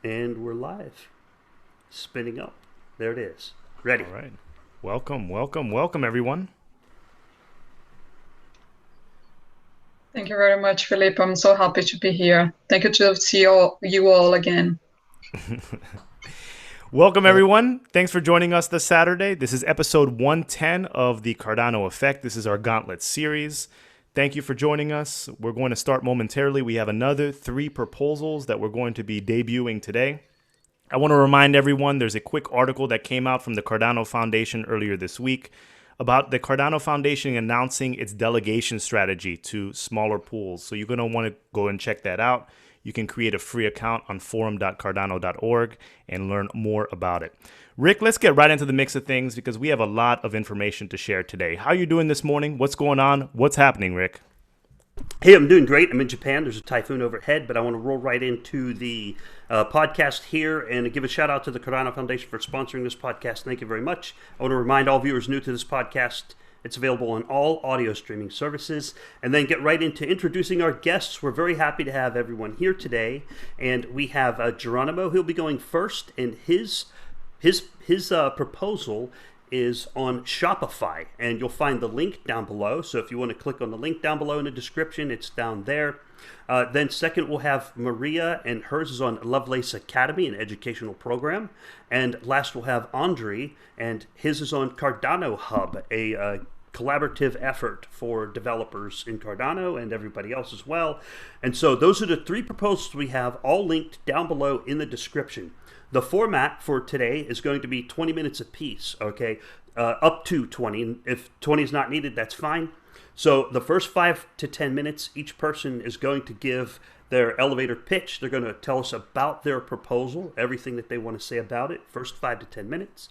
And we're live. Spinning up. There it is. Ready. All right. Welcome, everyone. Thank you very much, Philippe. I'm so happy to be here. Thank you to see you all again. Welcome, everyone. Thanks for joining us this Saturday. This is episode 110 of the Cardano Effect. This is our Gauntlet series. Thank you for joining us. We're going to start momentarily. We have another 3 proposals that we're going to be debuting today. I want to remind everyone there's a quick article that came out from the Cardano Foundation earlier this week about the Cardano Foundation announcing its delegation strategy to smaller pools. So you're going to want to go and check that out. You can create a free account on forum.cardano.org and learn more about it. Rick, let's get right into the mix of things because we have a lot of information to share today. How are you doing this morning? What's going on? What's happening, Rick? Hey, I'm doing great. I'm in Japan. There's a typhoon overhead, but I want to roll right into the podcast here and give a shout out to the Cardano Foundation for sponsoring this podcast. Thank you very much. I want to remind all viewers new to this podcast, it's available on all audio streaming services. And then get right into introducing our guests. We're very happy to have everyone here today. And we have Jeronimo. He'll be going first, and his proposal is on Shopify, and you'll find the link down below. So if you want to click on the link down below in the description, it's down there. Then second, we'll have Maria, and hers is on Lovelace Academy, an educational program. And last, we'll have Andrii, and his is on Cardano Hub, a collaborative effort for developers in Cardano and everybody else as well. And so those are the 3 proposals we have, all linked down below in the description. The format for today is going to be 20 minutes apiece, okay? Up to 20. If 20 is not needed, that's fine. So the first 5 to 10 minutes, each person is going to give their elevator pitch. They're going to tell us about their proposal, everything that they want to say about it, first 5 to 10 minutes.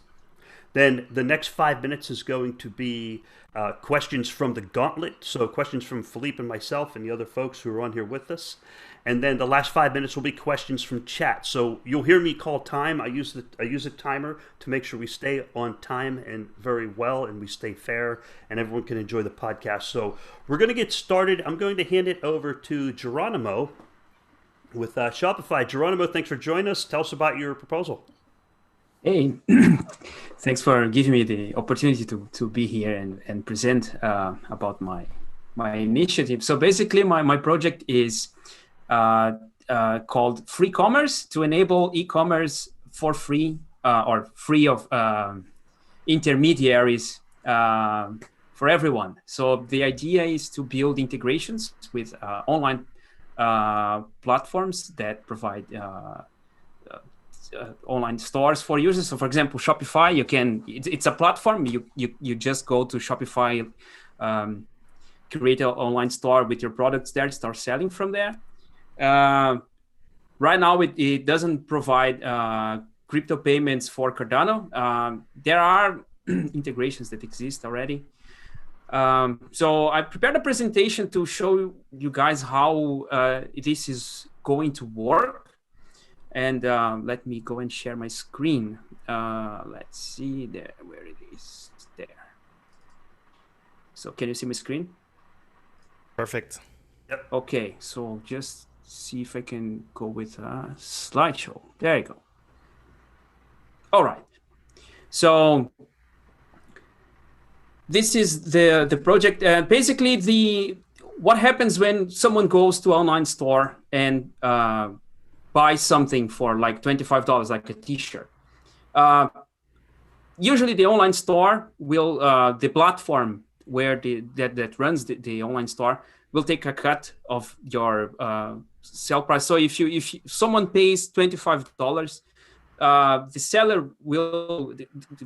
Then the next 5 minutes is going to be questions from the Gauntlet. So questions from Philippe and myself and the other folks who are on here with us. And then the last 5 minutes will be questions from chat. So you'll hear me call time. I use a timer to make sure we stay on time and very well, and we stay fair, and everyone can enjoy the podcast. So we're going to get started. I'm going to hand it over to Jeronimo with Shopify. Jeronimo, thanks for joining us. Tell us about your proposal. Hey, thanks for giving me the opportunity to be here and present about my initiative. So basically, my project is called Free Commerce to enable e-commerce for free or free of intermediaries for everyone. So the idea is to build integrations with online platforms that provide online stores for users. So for example, Shopify, it's a platform. You just go to Shopify, create an online store with your products there, start selling from there. Right now, it doesn't provide crypto payments for Cardano. There are integrations that exist already. So I prepared a presentation to show you guys how this is going to work. And let me go and share my screen. Let's see there, where it is there. So can you see my screen? Perfect. Yep. Okay, so just see if I can go with a slideshow. There you go. All right. So this is the project. Basically, what happens when someone goes to an online store and buy something for like $25, like a t-shirt. Usually the online store will, the platform where that runs the online store will take a cut of your sell price. So if someone pays $25, the seller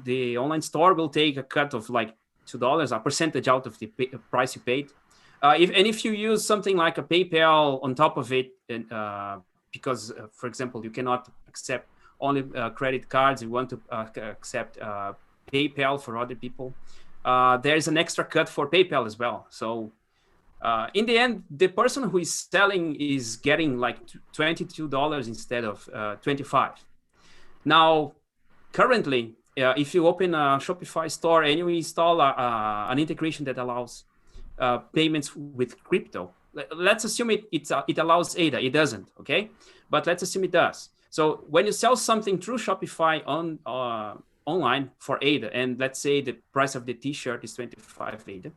the online store will take a cut of like $2, a percentage out of the price you paid. If you use something like a PayPal on top of it, because, for example, you cannot accept only credit cards, you want to accept PayPal for other people, there's an extra cut for PayPal as well. So in the end, the person who is selling is getting like $22 instead of $25. Now, currently, if you open a Shopify store and you install an integration that allows payments with crypto, let's assume it allows ADA. It doesn't, okay? But let's assume it does. So when you sell something through Shopify online for ADA, and let's say the price of the T-shirt is 25 ADA,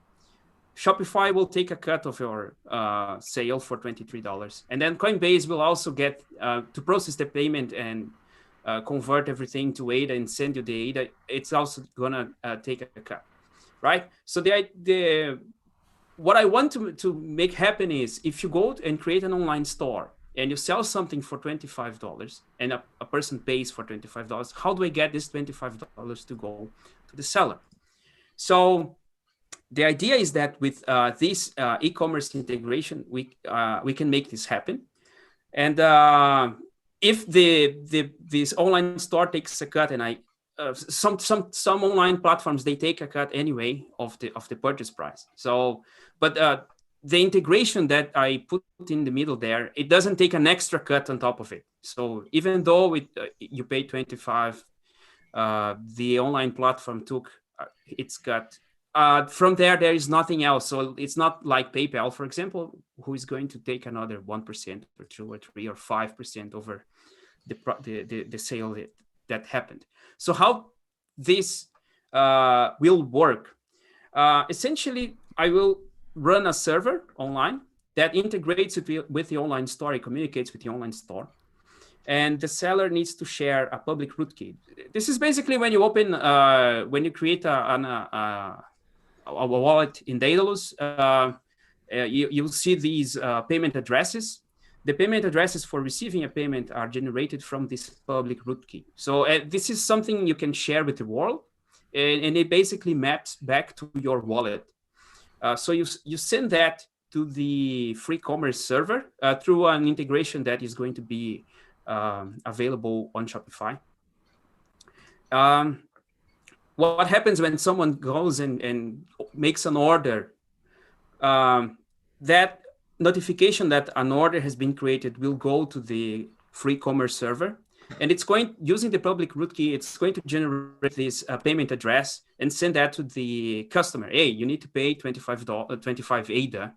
Shopify will take a cut of your sale for $23. And then Coinbase will also get to process the payment and convert everything to ADA and send you the ADA. It's also gonna take a cut, right? So what I want to make happen is, if you go and create an online store and you sell something for $25 and a person pays for $25, how do I get this $25 to go to the seller? So the idea is that with this e-commerce integration, we can make this happen. And if this online store takes a cut, and some online platforms, they take a cut anyway of the purchase price. So, but the integration that I put in the middle there, it doesn't take an extra cut on top of it. So even though you pay 25, the online platform took its cut. From there is nothing else. So it's not like PayPal, for example, who is going to take another 1% or 2 or 3 or 5% over the sale that happened. So how this will work? Essentially, I will run a server online that integrates with the online store. It communicates with the online store. And the seller needs to share a public root key. This is basically when you open, when you create a wallet in Daedalus, you'll see these payment addresses. The payment addresses for receiving a payment are generated from this public root key. So this is something you can share with the world, and it basically maps back to your wallet. So you send that to the free commerce server through an integration that is going to be available on Shopify. What happens when someone goes and makes an order? That notification that an order has been created will go to the free commerce server, and it's going, using the public root key, it's going to generate this payment address and send that to the customer. Hey, you need to pay $25 ADA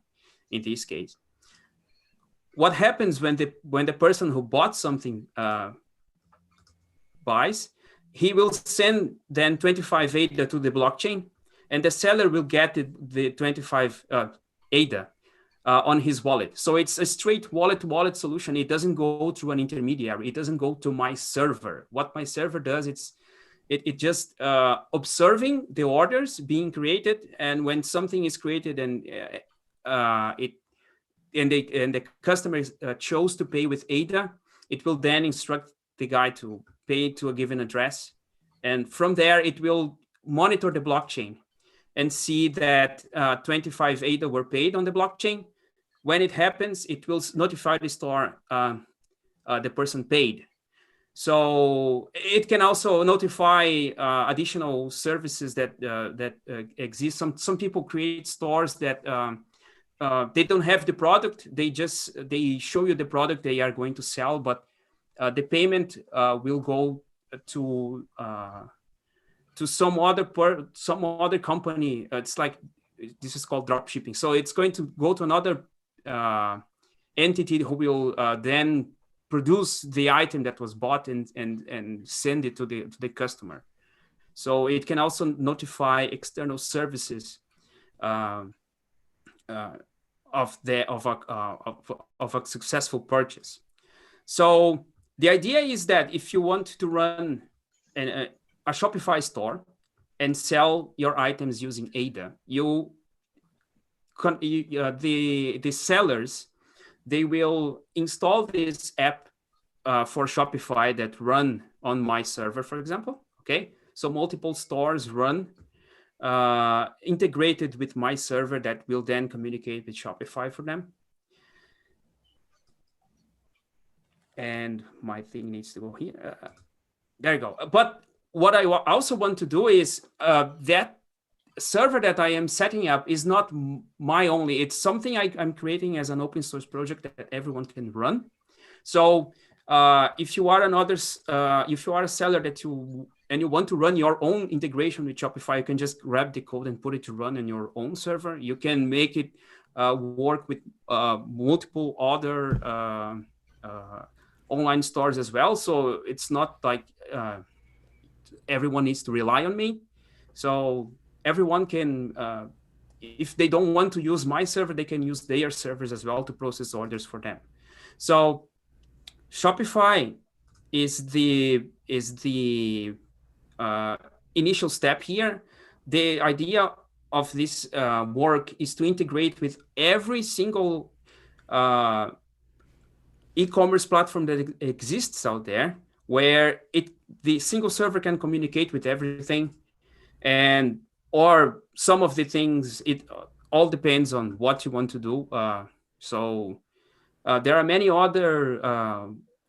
in this case. What happens when the person who bought something buys? He will send then 25 ADA to the blockchain, and the seller will get the 25 ADA on his wallet. So it's a straight wallet-to-wallet solution. It doesn't go through an intermediary. It doesn't go to my server. What my server does, it just observing the orders being created, and when something is created and the customer chose to pay with ADA, it will then instruct the guy to pay to a given address. And from there, it will monitor the blockchain and see that 25 ADA were paid on the blockchain. When it happens, it will notify the store the person paid. So it can also notify additional services that exist. Some people create stores that they don't have the product. They show you the product they are going to sell, but the payment will go to some other company. It's like, this is called drop shipping. So it's going to go to another entity who will then produce the item that was bought and send it to the customer. So it can also notify external services of a successful purchase. So the idea is that if you want to run a Shopify store and sell your items using ADA, the sellers, they will install this app for Shopify that run on my server, for example. Okay, so multiple stores run integrated with my server that will then communicate with Shopify for them. And my thing needs to go here. There you go. But what I also want to do is that server that I am setting up is not my only. It's something I'm creating as an open source project that everyone can run. So if you are if you are a seller and you want to run your own integration with Shopify, you can just grab the code and put it to run on your own server. You can make it work with multiple other online stores as well. So it's not like everyone needs to rely on me. So everyone can, if they don't want to use my server, they can use their servers as well to process orders for them. So Shopify is the initial step here. The idea of this work is to integrate with every single e-commerce platform that exists out there, where the single server can communicate with everything, and or some of the things, it all depends on what you want to do. So there are many other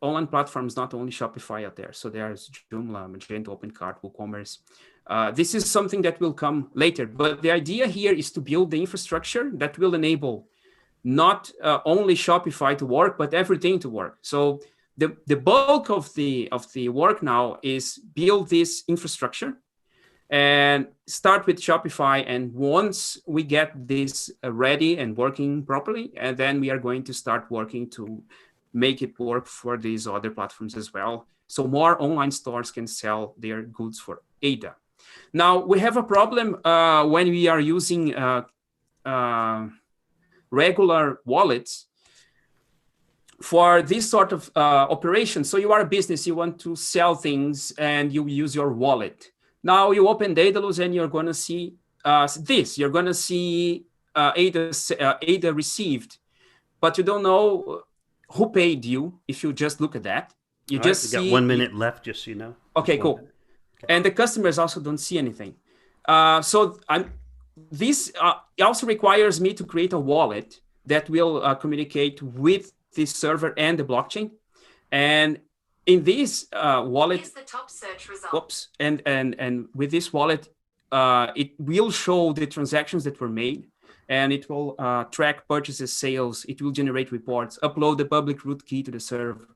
online platforms, not only Shopify out there. So there's Joomla, Magento, OpenCart, WooCommerce. This is something that will come later, but the idea here is to build the infrastructure that will enable not only Shopify to work, but everything to work. So the bulk of the work now is build this infrastructure and start with Shopify. And once we get this ready and working properly, and then we are going to start working to make it work for these other platforms as well. So more online stores can sell their goods for ADA. Now we have a problem when we are using regular wallets for this sort of operation. So you are a business, you want to sell things, and you use your wallet. Now you open Daedalus and you're going to see this. You're going to see ADA received, but you don't know who paid you if you just look at that. You just see. Got 1 minute left, just so you know. Okay, cool. Okay. And the customers also don't see anything. This also requires me to create a wallet that will communicate with this server and the blockchain. And in this wallet, here's the top search result. Oops, and with this wallet, it will show the transactions that were made, and it will track purchases, sales. It will generate reports, upload the public root key to the server,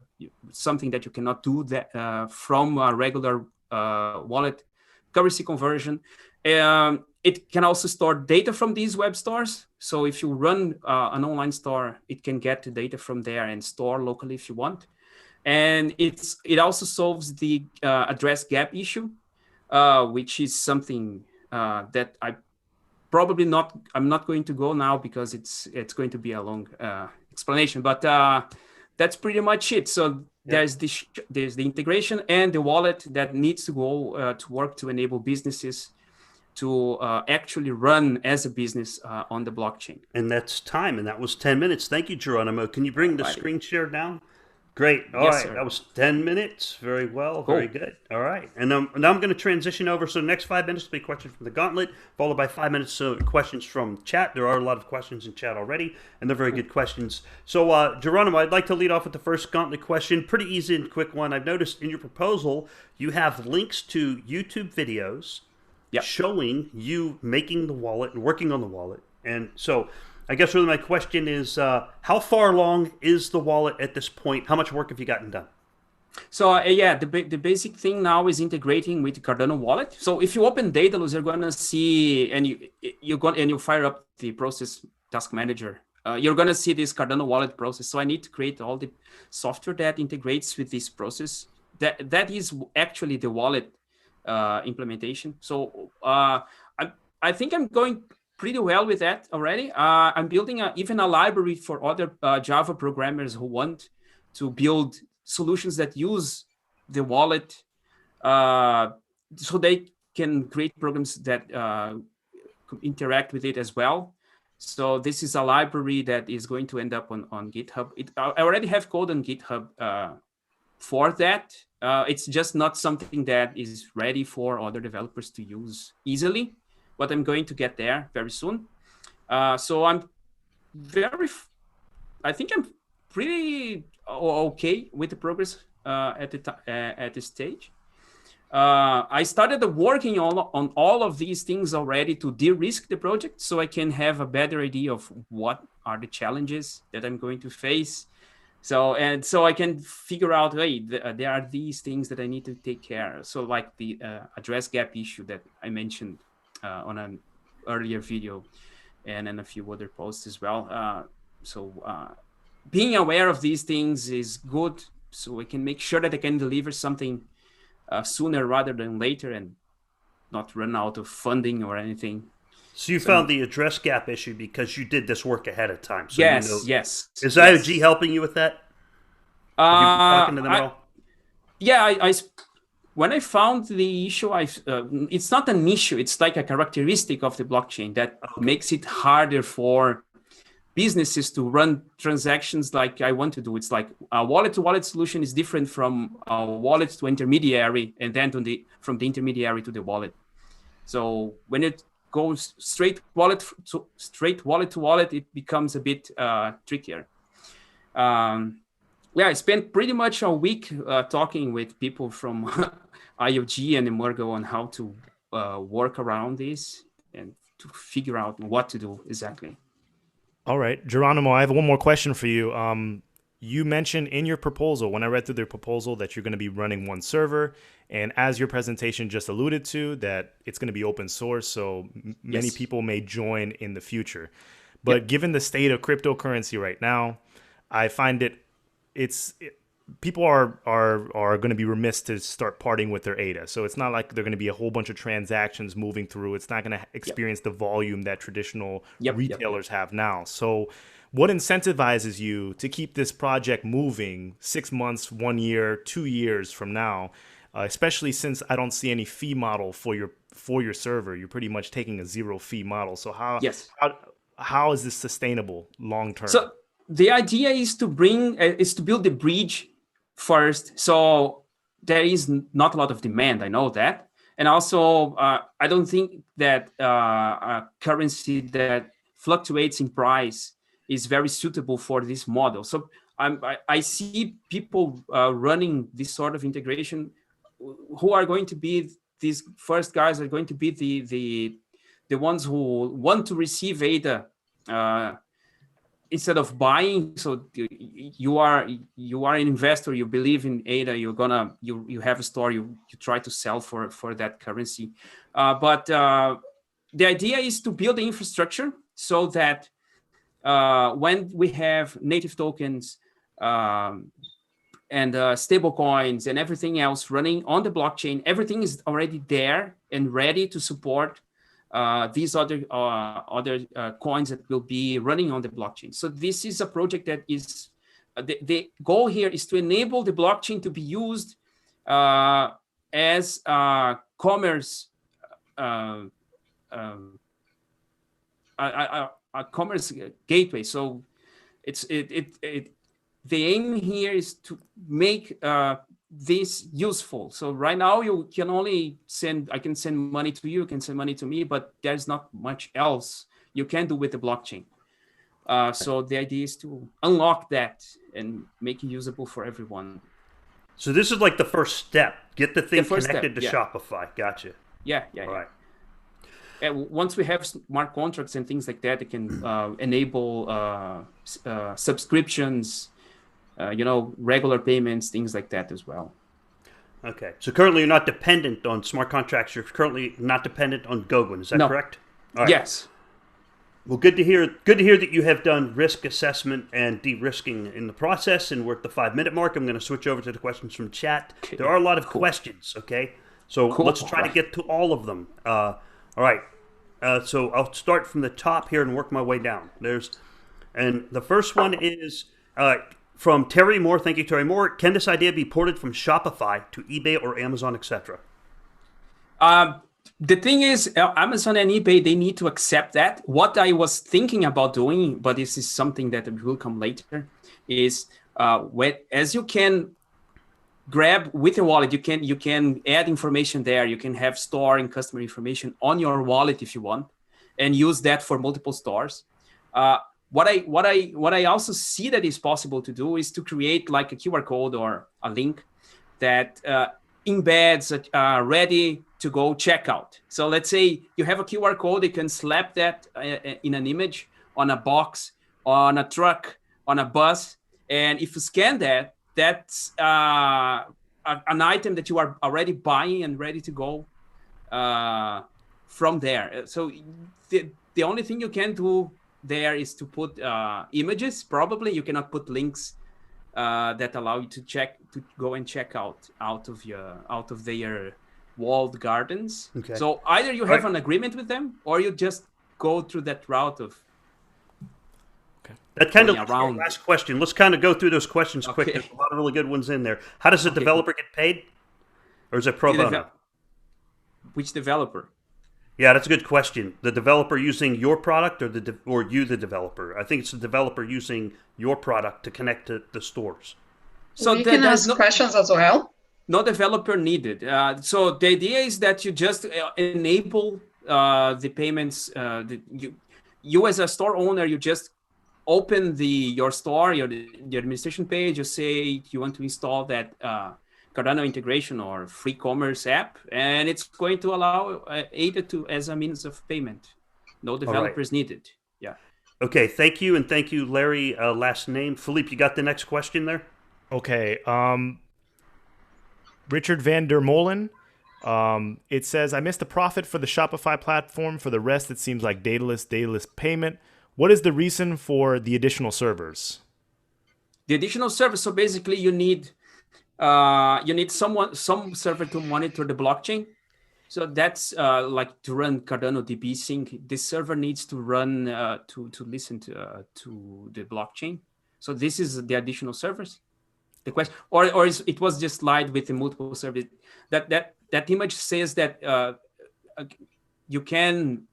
something that you cannot do that from a regular wallet. Currency conversion. It can also store data from these web stores. So if you run an online store, it can get the data from there and store locally if you want. And it also solves the address gap issue, which is something that I'm not going to go now because it's going to be a long explanation. But that's pretty much it. So there's the integration and the wallet that needs to go to work to enable businesses to actually run as a business on the blockchain. And that's time, and that was 10 minutes. Thank you, Jeronimo. Can you bring the screen share down? Great. All right. Sir. That was 10 minutes. Very well. Cool. Very good. All right. And now I'm going to transition over. So the next 5 minutes will be questions from the Gauntlet, followed by 5 minutes of questions from chat. There are a lot of questions in chat already, and they're very good questions. So, Jeronimo, I'd like to lead off with the first Gauntlet question. Pretty easy and quick one. I've noticed in your proposal, you have links to YouTube videos showing you making the wallet and working on the wallet. And so I guess really my question is, how far along is the wallet at this point? How much work have you gotten done? So the basic thing now is integrating with the Cardano wallet. So if you open Daedalus, you're gonna see, and you fire up the process task manager. You're gonna see this Cardano wallet process. So I need to create all the software that integrates with this process. That is actually the wallet implementation. So I think I'm going pretty well with that already. I'm building even a library for other Java programmers who want to build solutions that use the wallet so they can create programs that interact with it as well. So this is a library that is going to end up on GitHub. I already have code on GitHub for that. It's just not something that is ready for other developers to use easily, but I'm going to get there very soon. So I think I'm pretty okay with the progress at this stage. I started working on all of these things already to de-risk the project, so I can have a better idea of what are the challenges that I'm going to face. So I can figure out, hey, there are these things that I need to take care of. So like the address gap issue that I mentioned on an earlier video, and then a few other posts as well. So being aware of these things is good so I can make sure that I can deliver something sooner rather than later and not run out of funding or anything. So you found the address gap issue because you did this work ahead of time. So yes, you know, yes. Is IOG helping you with that? Have you been talking to them at all? Yeah, when I found the issue, it's not an issue. It's like a characteristic of the blockchain that makes it harder for businesses to run transactions like I want to do. It's like a wallet-to-wallet solution is different from a wallet to intermediary, and then from the intermediary to the wallet. So when it goes straight wallet to wallet, it becomes a bit trickier. I spent pretty much a week talking with people from IOG and Emergo on how to work around this and to figure out what to do exactly. All right, Jeronimo, I have one more question for you. You mentioned in your proposal, when I read through the proposal, that you're going to be running one server. And as your presentation just alluded to, that it's going to be open source, so many people may join in the future. But given the state of cryptocurrency right now, I find people are going to be remiss to start parting with their ADA. So it's not like they're going to be a whole bunch of transactions moving through. It's not going to experience the volume that traditional retailers have now. So what incentivizes you to keep this project moving 6 months, 1 year, 2 years from now, especially since I don't see any fee model for your server? You're pretty much taking a zero fee model. So how is this sustainable long term? So the idea is to build the bridge first. So there is not a lot of demand. I know that. And also, I don't think that a currency that fluctuates in price is very suitable for this model. So I see people running this sort of integration who are going to be these first guys are going to be the ones who want to receive ADA instead of buying. So you are an investor, you believe in ADA, you have a store, you try to sell for that currency. But the idea is to build the infrastructure so that when we have native tokens and stable coins and everything else running on the blockchain, everything is already there and ready to support these other coins that will be running on the blockchain. So this is a project that is the goal here is to enable the blockchain to be used as a commerce a commerce gateway. So the aim here is to make this useful. So right now you can only I can send money to you, can send money to me, but there's not much else you can do with the blockchain. So the idea is to unlock that and make it usable for everyone. So this is like the first step. Get the thing connected to Shopify. Gotcha. Yeah. All right. Once we have smart contracts and things like that, it can enable subscriptions, regular payments, things like that as well. Okay. So currently you're not dependent on smart contracts. You're currently not dependent on Goguen. Is that correct? All right. Yes. Well, good to hear that you have done risk assessment and de-risking in the process, and we're at the 5-minute mark. I'm going to switch over to the questions from chat. Okay. There are a lot of questions, okay? So let's try to get to all of them. All right. So I'll start from the top here and work my way down. And the first one is from Terry Moore. Thank you, Terry Moore. Can this idea be ported from Shopify to eBay or Amazon, etc.? The thing is, Amazon and eBay, they need to accept that. What I was thinking about doing, but this is something that will come later, is as you can grab with your wallet, you can add information there. You can have store and customer information on your wallet if you want, and use that for multiple stores. What I also see that is possible to do is to create like a QR code or a link that embeds a ready to go checkout. So let's say you have a QR code, you can slap that in an image on a box, on a truck, on a bus, and if you scan that, that's an item that you are already buying and ready to go from there. So the only thing you can do there is to put images. Probably you cannot put links that allow you to go and check out of their walled gardens. Okay. So either you have an agreement with them, or you just go through that route of. That kind of around. Last question. Let's kind of go through those questions quick. Okay. There's a lot of really good ones in there. How does the developer get paid? Or is it pro bono? Which developer? Yeah, that's a good question. The developer using your product, or you, the developer? I think it's the developer using your product to connect to the stores. So we can ask questions as well. No developer needed. So the idea is that you just enable the payments. You as a store owner, you just open your store, the administration page. You say you want to install that Cardano integration or free commerce app, and it's going to allow ADA as a means of payment. No developers needed. Yeah. Okay, thank you, and thank you, Larry. Last name. Philippe, you got the next question there? Okay. Richard Van der Molen. It says, I missed the profit for the Shopify platform. For the rest, it seems like dataless payment. What is the reason for the additional servers? The additional servers. So basically, you need some server to monitor the blockchain. So that's like to run Cardano DB sync. This server needs to run to listen to the blockchain. So this is the additional servers. The question, or it was just slide with the multiple servers. That image says that you can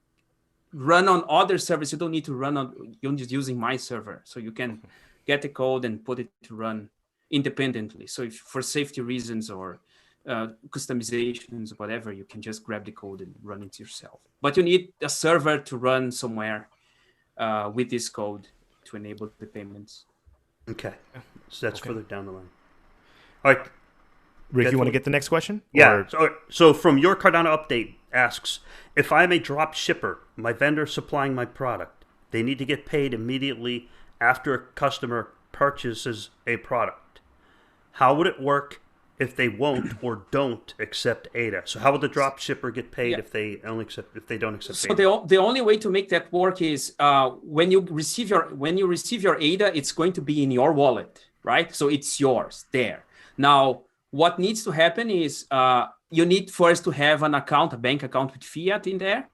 run on other servers. You don't need to run on. You're just using my server, so you can get the code and put it to run independently. So if for safety reasons or customizations, whatever, you can just grab the code and run it yourself. But you need a server to run somewhere with this code to enable the payments. Okay, so that's further down the line. All right, Rick, you want to get the next question? Yeah. So from your Cardano update asks, if I'm a drop shipper, my vendor supplying my product, they need to get paid immediately after a customer purchases a product. How would it work if they won't or don't accept ADA? So how would the drop shipper get paid if they don't accept ADA? So the only way to make that work is when you receive your ADA, it's going to be in your wallet, right? So it's yours there. Now, what needs to happen is you need first to have an account, a bank account with fiat in there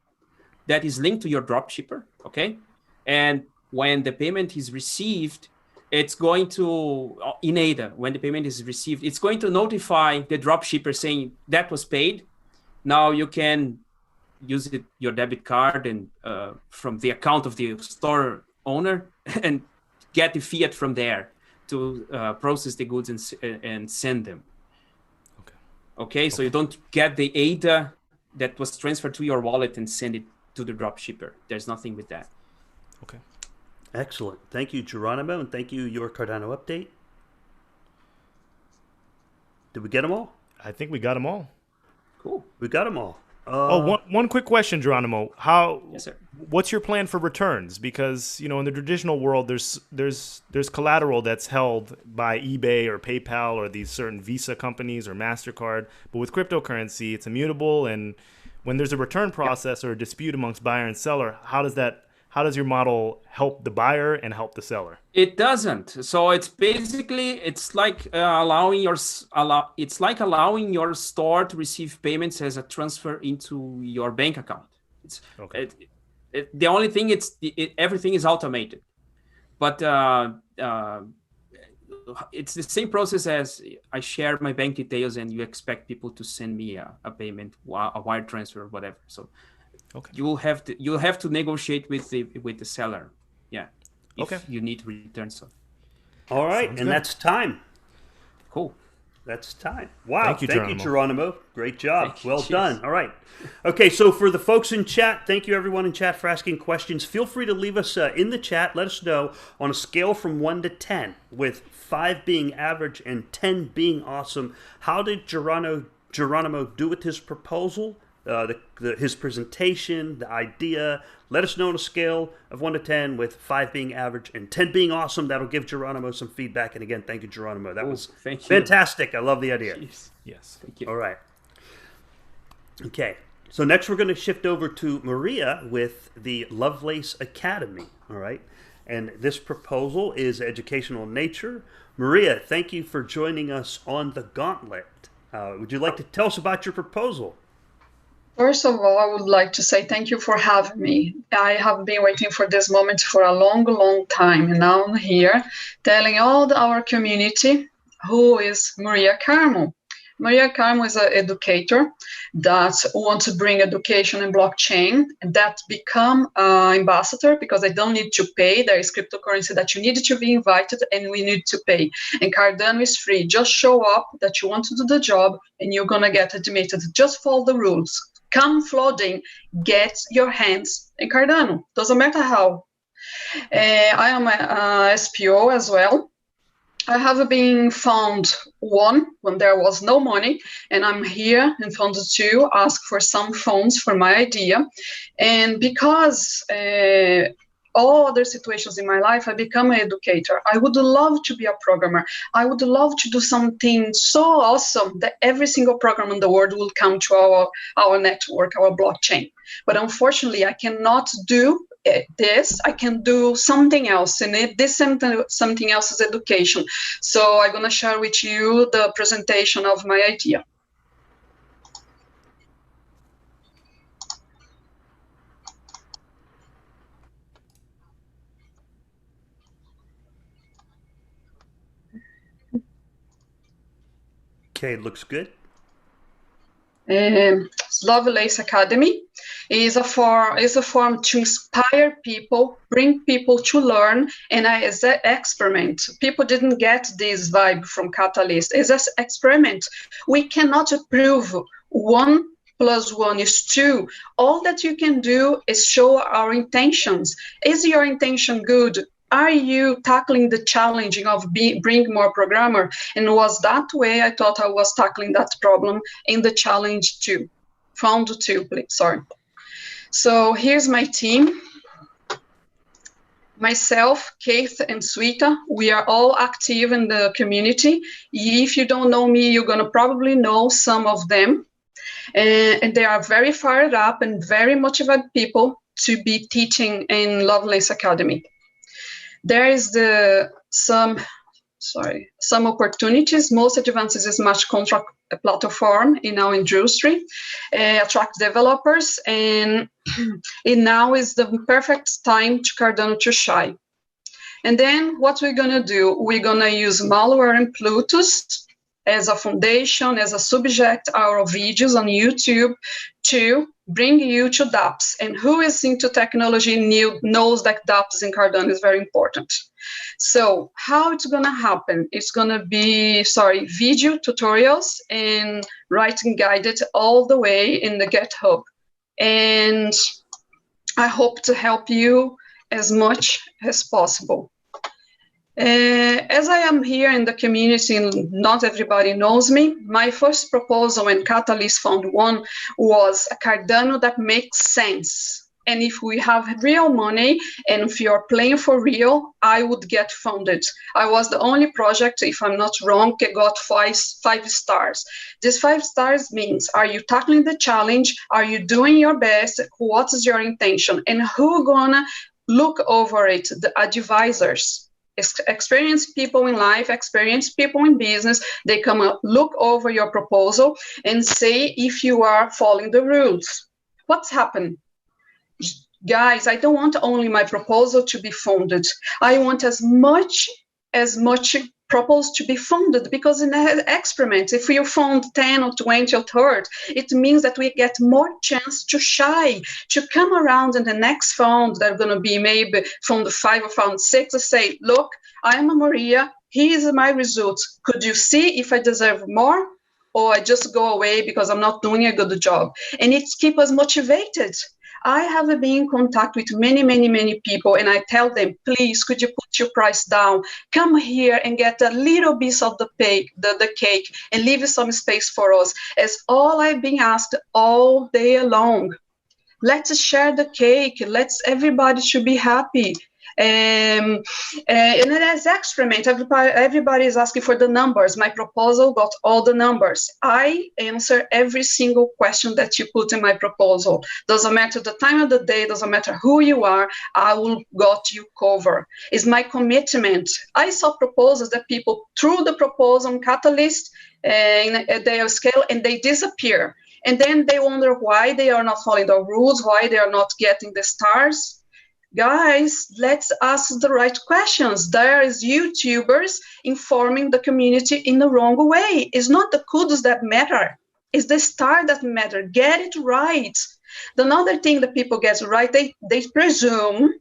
that is linked to your drop shipper, okay? And when the payment is received, it's going to, in ADA, when the payment is received, it's going to notify the drop shipper saying that was paid. Now you can use your debit card and from the account of the store owner and get the fiat from there to process the goods and send them. Okay, so you don't get the ADA that was transferred to your wallet and send it to the drop shipper. There's nothing with that. Okay. Excellent. Thank you, Jeronimo, and thank you, your Cardano update. Did we get them all? I think we got them all. Cool. We got them all. One quick question, Jeronimo. Yes, sir. What's your plan for returns? Because in the traditional world, there's collateral that's held by eBay or PayPal or these certain Visa companies or MasterCard. But with cryptocurrency, it's immutable. And when there's a return process or a dispute amongst buyer and seller, how does your model help the buyer and help the seller? It doesn't. So it's basically like allowing your store to receive payments as a transfer into your bank account. It's okay. The only thing everything is automated, but it's the same process as I share my bank details and you expect people to send me a payment, a wire transfer or whatever. So. Okay. You'll have to negotiate with the seller, if you need to return some. All right, and that's time. Cool. That's time. Wow. Thank you, Geronimo. Great job. Well done. All right. Okay, so for the folks in chat, thank you everyone in chat for asking questions. Feel free to leave us in the chat. Let us know on a scale from 1 to 10, with 5 being average and 10 being awesome. How did Jeronimo do with his proposal? His presentation, the idea. Let us know on a scale of 1 to 10, with 5 being average and 10 being awesome. That'll give Jeronimo some feedback. And again, thank you, Jeronimo. That was fantastic. I love the idea. Jeez. Yes. Thank you. All right. Okay. So next we're going to shift over to Maria with the Lovelace Academy. All right. And this proposal is educational in nature. Maria, thank you for joining us on the Gauntlet. Would you like to tell us about your proposal? First of all, I would like to say thank you for having me. I have been waiting for this moment for a long, long time. And now I'm here telling all our community who is Maria Carmo. Maria Carmo is an educator that wants to bring education and blockchain, that become ambassador because I don't need to pay. There is cryptocurrency that you need to be invited and we need to pay. And Cardano is free. Just show up that you want to do the job and you're going to get admitted. Just follow the rules. Come flooding, get your hands in Cardano. Doesn't matter how. I am a SPO as well. I have been found one when there was no money, and I'm here in Fund 2, ask for some funds for my idea. And because all other situations in my life, I become an educator. I would love to be a programmer. I would love to do something so awesome that every single program in the world will come to our network, our blockchain. But unfortunately, I cannot do this. I can do something else, and this something else is education. So I'm going to share with you the presentation of my idea. Okay, looks good. Lovelace Academy is a form to inspire people, bring people to learn, and as an experiment. People didn't get this vibe from Catalyst. As an experiment, we cannot prove 1 + 1 is 2. All that you can do is show our intentions. Is your intention good? Are you tackling the challenging of bring more programmer? And was that way I thought I was tackling that problem in the challenge 2. Found 2, please, sorry. So here's my team. Myself, Keith, and Suita, we are all active in the community. If you don't know me, you're gonna probably know some of them. And they are very fired up and very motivated people to be teaching in Lovelace Academy. There is some opportunities. Most advanced is smart contract platform in our industry, attract developers, and now is the perfect time to Cardano to shine. And then what we're gonna do? We're gonna use malware and Plutus as a foundation, as a subject, our videos on YouTube to bring you to dApps. And who is into technology knows that dApps in Cardano is very important. So how it's gonna happen? It's gonna be, video tutorials and writing guided all the way in the GitHub. And I hope to help you as much as possible. As I am here in the community, and not everybody knows me, my first proposal when Catalyst Fund 1 was a Cardano that makes sense. And if we have real money, and if you're playing for real, I would get funded. I was the only project, if I'm not wrong, that got five stars. This 5 stars means, are you tackling the challenge? Are you doing your best? What is your intention? And who gonna look over it? The advisors. Experienced people in life, experienced people in business, they come up, look over your proposal and say if you are following the rules. What's happened? Guys, I don't want only my proposal to be funded. I want as much proposals to be funded, because in an experiment, if you fund 10 or 20 or 30, it means that we get more chance to shine, to come around in the next fund. They're going to be maybe fund 5 or fund 6 to say, look, I am a Maria, here's my results. Could you see if I deserve more, or I just go away because I'm not doing a good job? And it keeps us motivated. I have been in contact with many people, and I tell them, please, could you put your price down? Come here and get a little piece of the cake and leave some space for us. As all I've been asked all day long. Let's share the cake. Everybody should be happy. And as experiment, everybody is asking for the numbers. My proposal got all the numbers. I answer every single question that you put in my proposal. Doesn't matter the time of the day, doesn't matter who you are, I will got you covered. It's my commitment. I saw proposals that people threw the proposal on Catalyst in a day of scale and they disappear. And then they wonder why they are not following the rules, why they are not getting the stars. Guys, let's ask the right questions. There is YouTubers informing the community in the wrong way. It's not the kudos that matter. It's the star that matter. Get it right. Another thing that people get right, they presume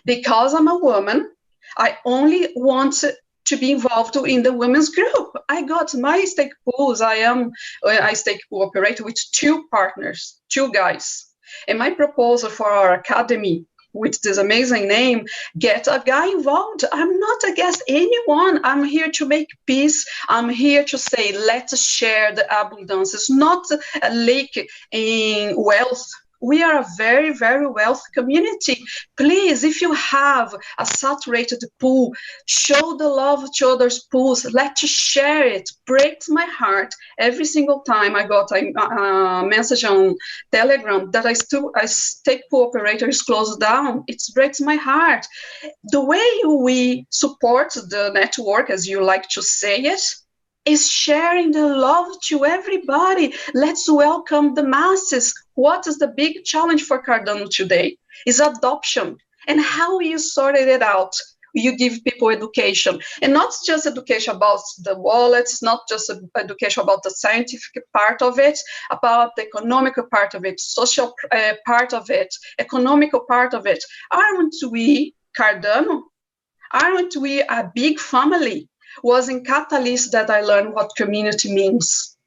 because I'm a woman, I only want to be involved in the women's group. I got my stake pools. I stake pool operator with 2 partners, 2 guys. And my proposal for our academy, with this amazing name, get a guy involved. I'm not against anyone. I'm here to make peace. I'm here to say, let's share the abundance. It's not a leak in wealth. We are a very, very wealthy community. Please, if you have a saturated pool, show the love to others' pools. Let's share it. Breaks my heart every single time I got a message on Telegram that I stake pool operator is closed down. It breaks my heart. The way we support the network, as you like to say it, is sharing the love to everybody. Let's welcome the masses. What is the big challenge for Cardano today? Is adoption. And how you sorted it out? You give people education. And not just education about the wallets, not just education about the scientific part of it, about the economical part of it, social part of it, economical part of it. Aren't we Cardano? Aren't we a big family? Was in Catalyst that I learned what community means.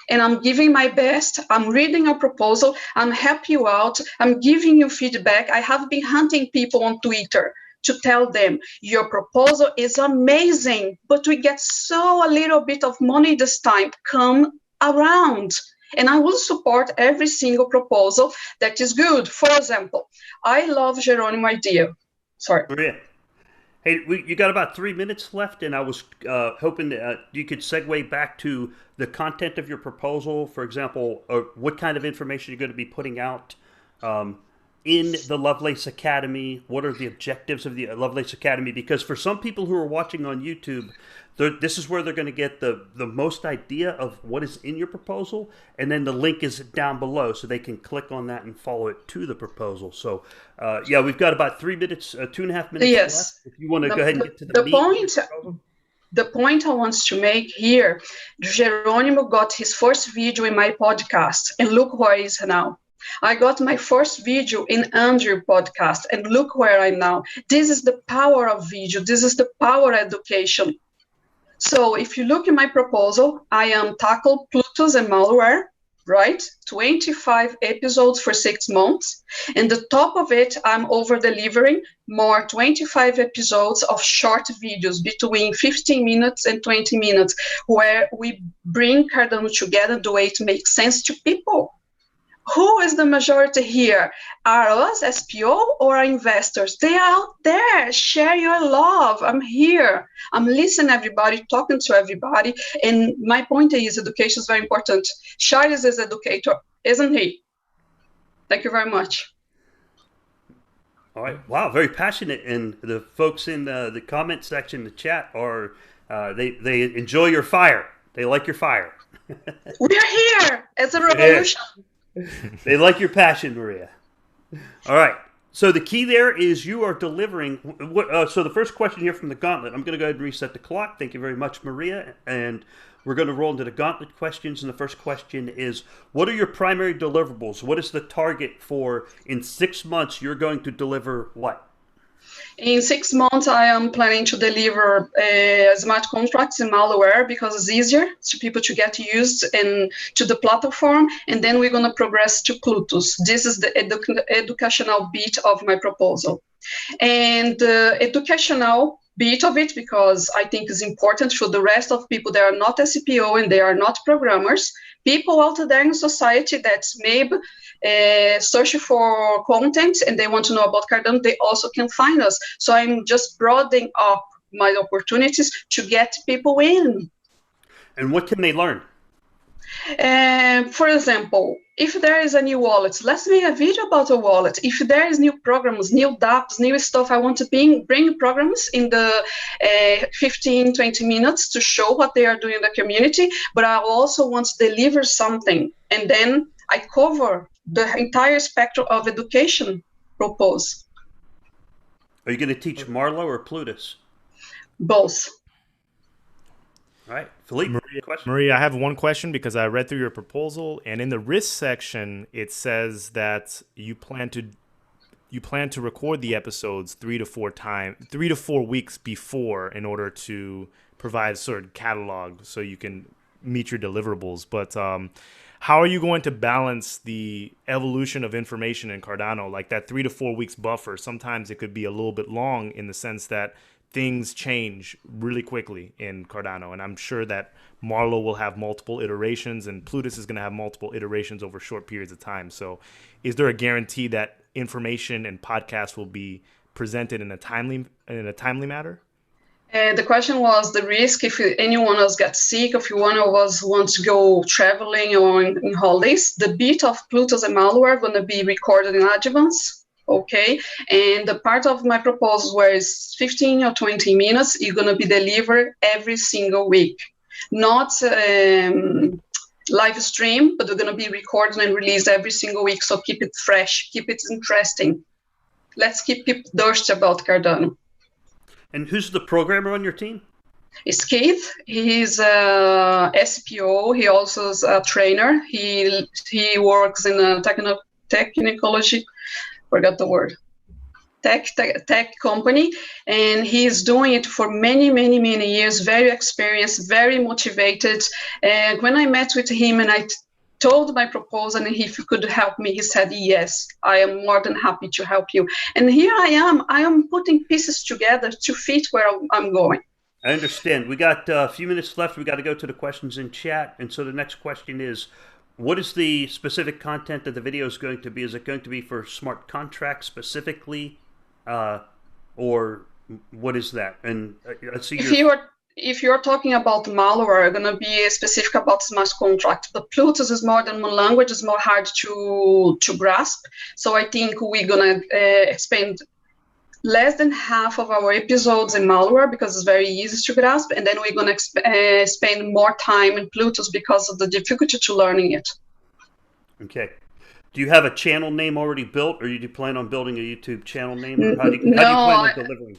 And I'm giving my best. I'm reading a proposal. I'm helping you out. I'm giving you feedback. I have been hunting people on Twitter to tell them, your proposal is amazing, but we get a little bit of money this time. Come around. And I will support every single proposal that is good. For example, I love Jeronimo idea. Sorry. Maria. Hey, you got about 3 minutes left, and I was hoping you could segue back to the content of your proposal. For example, what kind of information you're going to be putting out in the Lovelace Academy. What are the objectives of the Lovelace Academy? Because for some people who are watching on YouTube, this is where they're going to get the most idea of what is in your proposal, and then the link is down below, so they can click on that and follow it to the proposal. So, yeah, we've got about 3 minutes, 2.5 minutes left. If you want to go ahead and get to the meat. The point I want to make here, Jeronimo got his first video in my podcast, and look where he is now. I got my first video in Andrii podcast, and look where I'm now. This is the power of video. This is the power of education. So if you look at my proposal, I am tackle Plutus and malware, right? 25 episodes for 6 months. And the top of it, I'm over-delivering more 25 episodes of short videos between 15 minutes and 20 minutes, where we bring Cardano together the way it makes sense to people. Who is the majority here? Are us, SPO, or are investors? They are out there. Share your love. I'm here. I'm listening to everybody, talking to everybody. And my point is education is very important. Charles is an educator, isn't he? Thank you very much. All right. Wow, very passionate. And the folks in the comment section, the chat, are they enjoy your fire. They like your fire. We're here. It's a revolution. Yeah. They like your passion, Maria. All right. So the key there is you are delivering. So the first question here from the Gauntlet. I'm going to go ahead and reset the clock. Thank you very much, Maria. And we're going to roll into the Gauntlet questions. And the first question is, what are your primary deliverables? What is the target for in 6 months you're going to deliver what? In 6 months, I am planning to deliver smart contracts in malware because it's easier to people to get used and to the platform. And then we're going to progress to Plutus. This is the educational bit of my proposal. And educational bit of it because I think it's important for the rest of people that are not SCPO and they are not programmers. People out there in society that's maybe searching for content and they want to know about Cardano, they also can find us. So I'm just broadening up my opportunities to get people in. And what can they learn? For example, if there is a new wallet, let's make a video about a wallet. If there is new programs, new dApps, new stuff, I want to bring programs in the 15, 20 minutes to show what they are doing in the community, but I also want to deliver something. And then I cover the entire spectrum of education proposed. Are you going to teach Marlo or Plutus? Both. All right, Philippe, question? Maria, I have one question because I read through your proposal, and in the risk section, it says that you plan to record the episodes 3 to 4 weeks before in order to provide a certain catalog so you can meet your deliverables. But how are you going to balance the evolution of information in Cardano, like that 3 to 4 weeks buffer? Sometimes it could be a little bit long in the sense that things change really quickly in Cardano, and I'm sure that Marlo will have multiple iterations and Plutus is going to have multiple iterations over short periods of time. So is there a guarantee that information and podcasts will be presented in a timely manner? The question was the risk if any one of us gets sick, if one of us wants to go traveling or in holidays. The bit of Plutus and malware are going to be recorded in advance. Okay, and the part of my proposal where it's 15 or 20 minutes, you're going to be delivered every single week. Not live stream, but they're going to be recorded and released every single week. So keep it fresh, keep it interesting. Let's keep people thirsty about Cardano. And who's the programmer on your team? It's Keith. He's a SPO. He also is a trainer. He works in a technology. Forgot the word. Tech company, and he's doing it for many years. Very experienced, very motivated. And when I met with him and I told my proposal and if he could help me, he said, yes, I am more than happy to help you. And here I am putting pieces together to fit where I'm going. I understand. We got a few minutes left. We got to go to the questions in chat. And so the next question is, what is the specific content that the video is going to be? Is it going to be for smart contracts specifically? Or what is that? And I see if you're talking about malware, going to be specific about smart contract. The Plutus is more than one language, it's more hard to grasp. So I think we're going to expand less than half of our episodes in malware because it's very easy to grasp. And then we're going to spend more time in Plutus because of the difficulty to learning it. Okay. Do you have a channel name already built, or do you plan on building a YouTube channel name? Or how do you plan on delivering?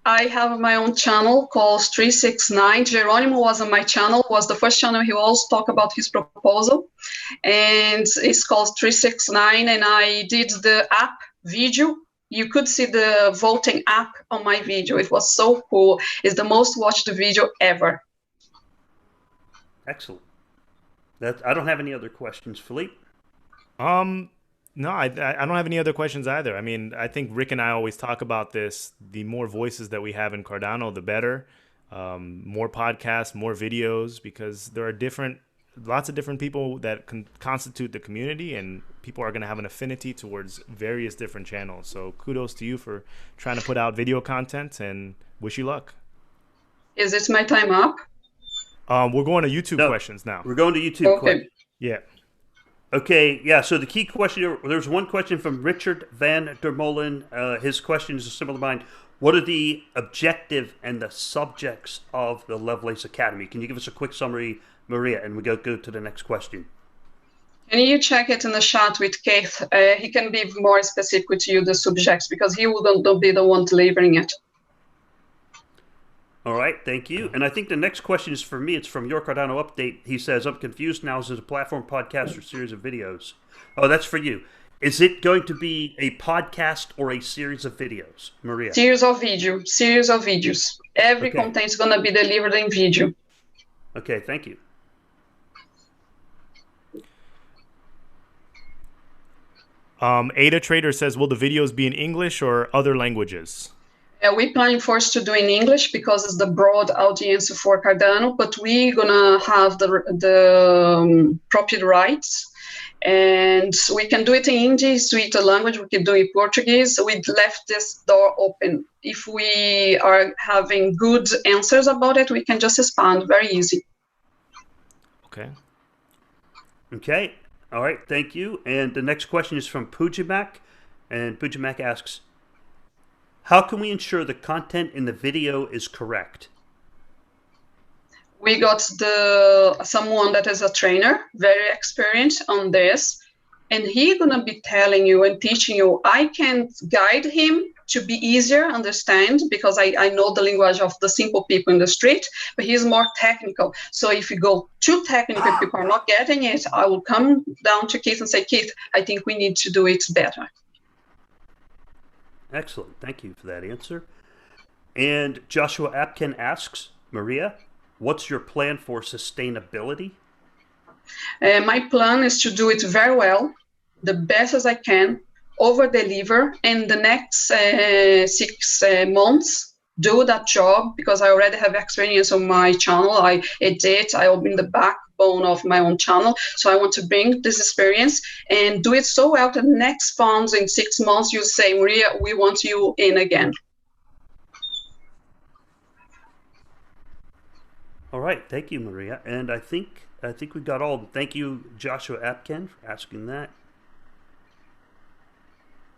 I have my own channel called 369. Jeronimo was on my channel, was the first channel he also talked about his proposal. And it's called 369. And I did the app video. You could see the voting app on my video. It was so cool. It's the most watched video ever. Excellent. I don't have any other questions. Philippe? No, I don't have any other questions either. I mean, I think Rick and I always talk about this. The more voices that we have in Cardano, the better. More podcasts, more videos, because there are lots of different people that can constitute the community, and people are going to have an affinity towards various different channels. So kudos to you for trying to put out video content, and wish you luck. Is it my time up? We're going to YouTube questions now. We're going to YouTube questions. Yeah. Okay, yeah, so the key question, there's one question from Richard Van der Molen. His question is similar to mine. What are the objective and the subjects of the Lovelace Academy? Can you give us a quick summary, Maria, and we go to the next question? Can you check it in the chat with Keith? He can be more specific with you, the subjects, because he will be the one delivering it. All right, thank you. And I think the next question is for me. It's from Your Cardano Update. He says, I'm confused now. Is it a platform, podcast, or series of videos? Oh, that's for you. Is it going to be a podcast or a series of videos, Maria? Series of videos. Every content is going to be delivered in video. Okay, thank you. Ada Trader says, will the videos be in English or other languages? We planning first to do in English because it's the broad audience for Cardano, but we're gonna have the property rights, and we can do it in Hindi, sweet language. We can do it in Portuguese. We left this door open. If we are having good answers about it, we can just expand. Very easy. Okay. Okay. All right. Thank you. And the next question is from Pujamak, and Pujamak asks, how can we ensure the content in the video is correct? We got someone that is a trainer, very experienced on this, and he's gonna be telling you and teaching you. I can guide him to be easier understand because I know the language of the simple people in the street, but he's more technical. So if you go too technical, people are not getting it, I will come down to Keith and say, Keith, I think we need to do it better. Excellent. Thank you for that answer. And Joshua Apken asks, Maria, what's your plan for sustainability? My plan is to do it very well, the best as I can, over-deliver in the next 6 months, do that job because I already have experience on my channel. I edit, I open the backbone of my own channel. So I want to bring this experience and do it so well that the next funds in 6 months, you say, Maria, we want you in again. All right. Thank you, Maria. And I think we got all. Thank you, Joshua Apken, for asking that.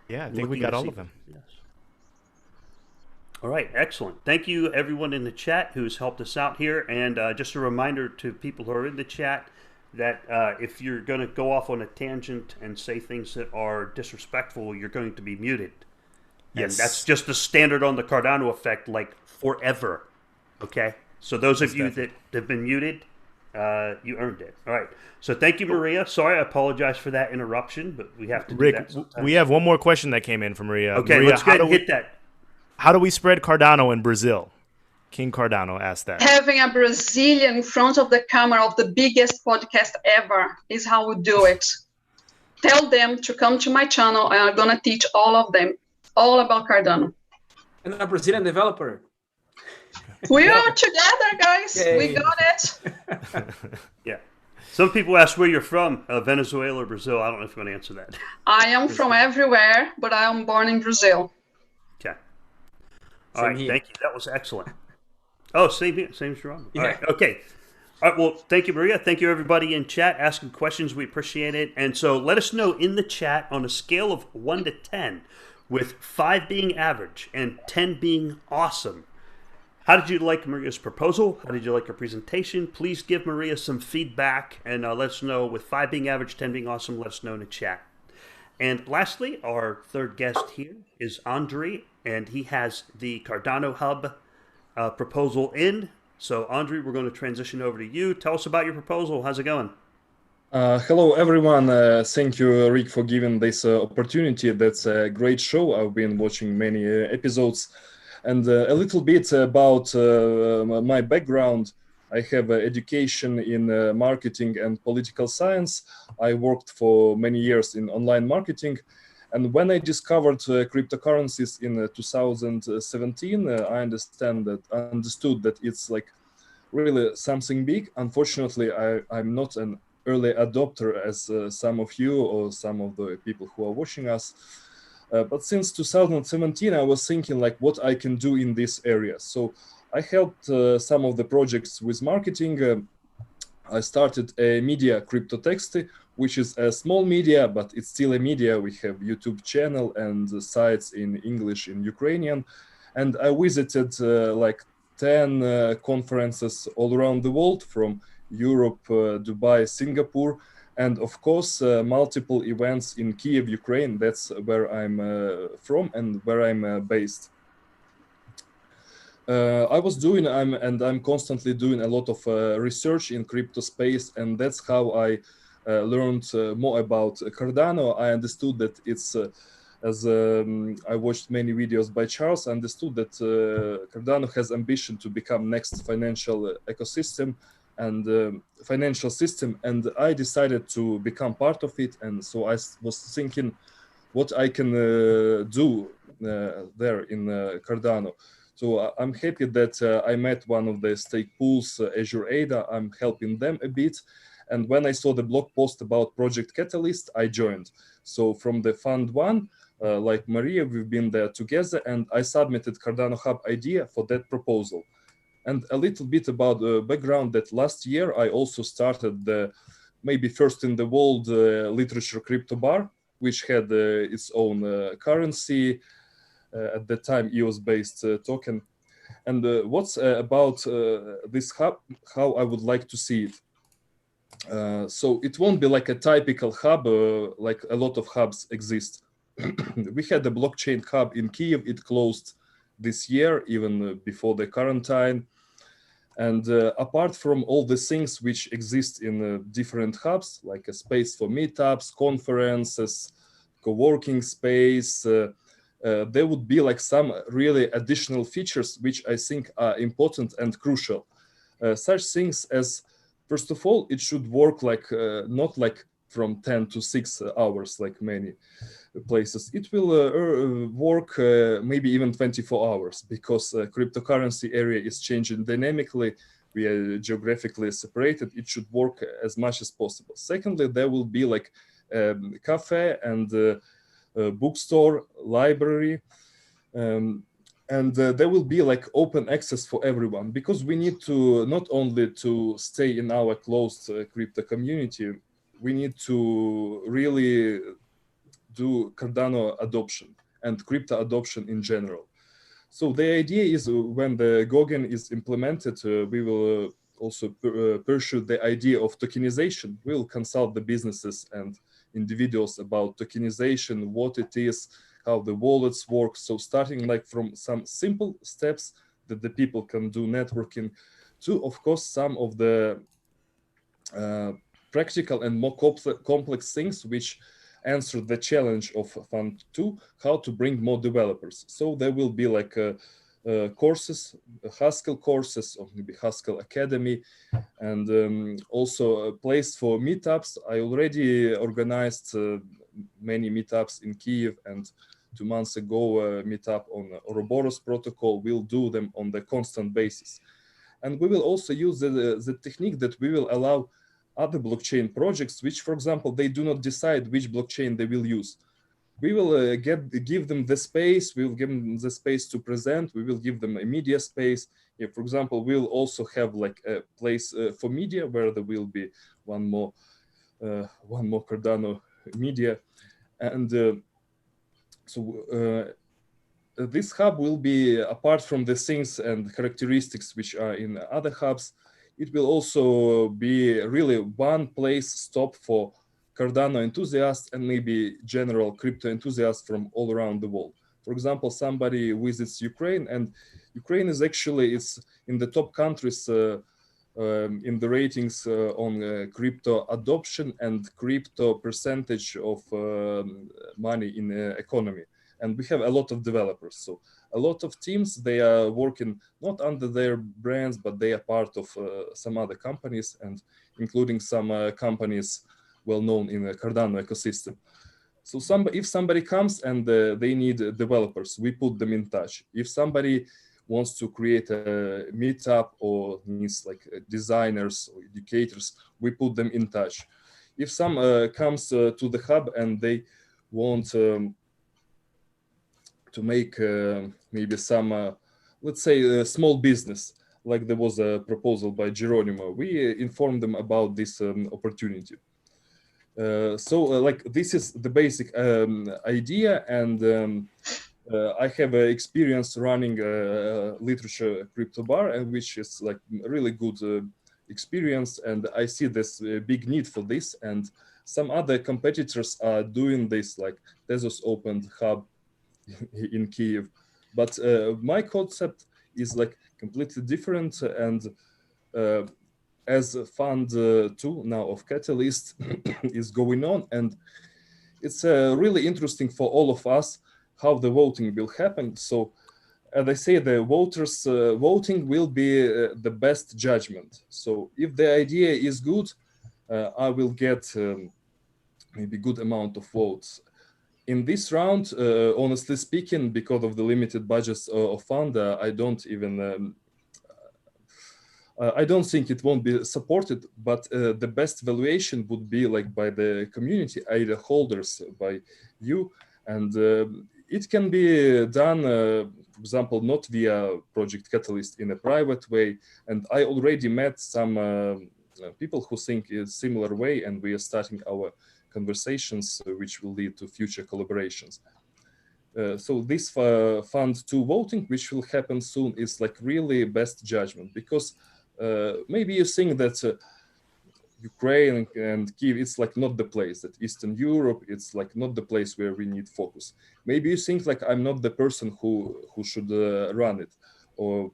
Yeah, I think we got all of them. Yes. All right, excellent. Thank you, everyone in the chat who's helped us out here. And just a reminder to people who are in the chat that if you're going to go off on a tangent and say things that are disrespectful, you're going to be muted. Yes. And that's just the standard on the Cardano effect, like forever. Okay? So those of you that have been muted, you earned it. All right. So thank you, Maria. Sorry, I apologize for that interruption, but we have to do that sometimes. We have one more question that came in from Maria. Okay, Maria, let's go ahead and hit that. How do we spread Cardano in Brazil? King Cardano asked that. Having a Brazilian in front of the camera of the biggest podcast ever is how we do it. Tell them to come to my channel and I'm going to teach all of them all about Cardano. And a Brazilian developer. We are together, guys. Yay. We got it. Yeah. Some people ask where you're from, Venezuela or Brazil. I don't know if you want to answer that. I am from everywhere, but I am born in Brazil. Okay. All right. Thank you. That was excellent. Oh, same here. Same as Jeronimo. Yeah. All right. Okay. All right. Well, thank you, Maria. Thank you, everybody in chat asking questions. We appreciate it. And so let us know in the chat on a scale of 1 to 10, with 5 being average and 10 being awesome. How did you like Maria's proposal? How did you like her presentation? Please give Maria some feedback and let us know, with 5 being average, 10 being awesome, let us know in the chat. And lastly, our third guest here is Andrii, and he has the Cardano Hub proposal in. So Andrii, we're going to transition over to you. Tell us about your proposal. How's it going? Hello, everyone. Thank you, Rick, for giving this opportunity. That's a great show. I've been watching many episodes. And a little bit about my background. I have education in marketing and political science. I worked for many years in online marketing. And when I discovered cryptocurrencies in 2017, I understood that it's like really something big. Unfortunately, I'm not an early adopter as some of you or some of the people who are watching us. But since 2017, I was thinking like what I can do in this area. So I helped some of the projects with marketing. I started a media, Cryptotexty, which is a small media, but it's still a media. We have YouTube channel and sites in English, in Ukrainian. And I visited like 10 conferences all around the world, from Europe, Dubai, Singapore, and of course, multiple events in Kiev, Ukraine. That's where I'm from and where I'm based. I'm constantly doing a lot of research in crypto space, and that's how I learned more about Cardano. I understood that it's, I watched many videos by Charles, I understood that Cardano has ambition to become next financial ecosystem and financial system, and I decided to become part of it. And so I was thinking what I can do there in Cardano. So I'm happy that I met one of the stake pools, Azure Ada. I'm helping them a bit. And when I saw the blog post about Project Catalyst, I joined. So from the Fund 1, like Maria, we've been there together, and I submitted Cardano Hub idea for that proposal. And a little bit about the background that last year I also started the maybe first in the world literature crypto bar, which had its own currency, at the time EOS-based token. And what's about this hub, how I would like to see it. So it won't be like a typical hub, like a lot of hubs exist. We had a blockchain hub in Kyiv. It closed this year, even before the quarantine. And apart from all the things which exist in different hubs, like a space for meetups, conferences, co-working space, there would be like some really additional features which I think are important and crucial. Such things as, first of all, it should work like not like from 10 to 6 hours like many places. It will work maybe even 24 hours because cryptocurrency area is changing dynamically. We are geographically separated. It should work as much as possible. Secondly, there will be like cafe and bookstore, library, and there will be like open access for everyone, because we need to not only to stay in our closed crypto community, we need to really do Cardano adoption and crypto adoption in general. So the idea is when the Gauntlet is implemented, we will also pursue the idea of tokenization. We'll consult the businesses and individuals about tokenization, what it is, how the wallets work. So starting like from some simple steps that the people can do networking to, of course, some of the practical and more complex things which answer the challenge of Fund 2, how to bring more developers. So there will be like courses, Haskell courses, or maybe Haskell Academy, and also a place for meetups. I already organized many meetups in Kyiv, and 2 months ago a meetup on Ouroboros protocol. We'll do them on the constant basis. And we will also use the technique that we will allow other blockchain projects, which, for example, they do not decide which blockchain they will use. We will give them the space. We will give them the space to present. We will give them a media space. Yeah, for example, we'll also have like a place for media where there will be one more Cardano media, and this hub will be, apart from the things and characteristics which are in other hubs, it will also be really one place stop for Cardano enthusiasts and maybe general crypto enthusiasts from all around the world. For example, somebody visits Ukraine, and Ukraine is actually, it's in the top countries in the ratings on crypto adoption and crypto percentage of money in the economy. And we have a lot of developers. So a lot of teams, they are working not under their brands, but they are part of some other companies, and including some companies well known in the Cardano ecosystem. So if somebody comes and they need developers, we put them in touch. If somebody wants to create a meetup or needs like designers or educators, we put them in touch. If some comes to the hub and they want to make maybe some, let's say, a small business, like there was a proposal by Jeronimo, we informed them about this opportunity. Like this is the basic idea, and I have experience running a literature crypto bar, and which is like really good experience, and I see this big need for this, and some other competitors are doing this, like Tezos opened hub in Kyiv, but my concept is like completely different, and as Fund 2 now of Catalyst is going on, and it's really interesting for all of us how the voting will happen. So as I say, the voters voting will be the best judgment. So if the idea is good, I will get maybe good amount of votes. in this round, honestly speaking, because of the limited budgets of fund, I don't even I don't think it won't be supported, but the best valuation would be like by the community, either holders, by you, and it can be done, for example, not via Project Catalyst in a private way. And I already met some people who think in a similar way, and we are starting our conversations, which will lead to future collaborations. So this Fund 2 voting, which will happen soon, is like really best judgment, because maybe you think that Ukraine and Kiev, it's like not the place, that Eastern Europe, it's like not the place where we need focus. Maybe you think like I'm not the person who should run it, or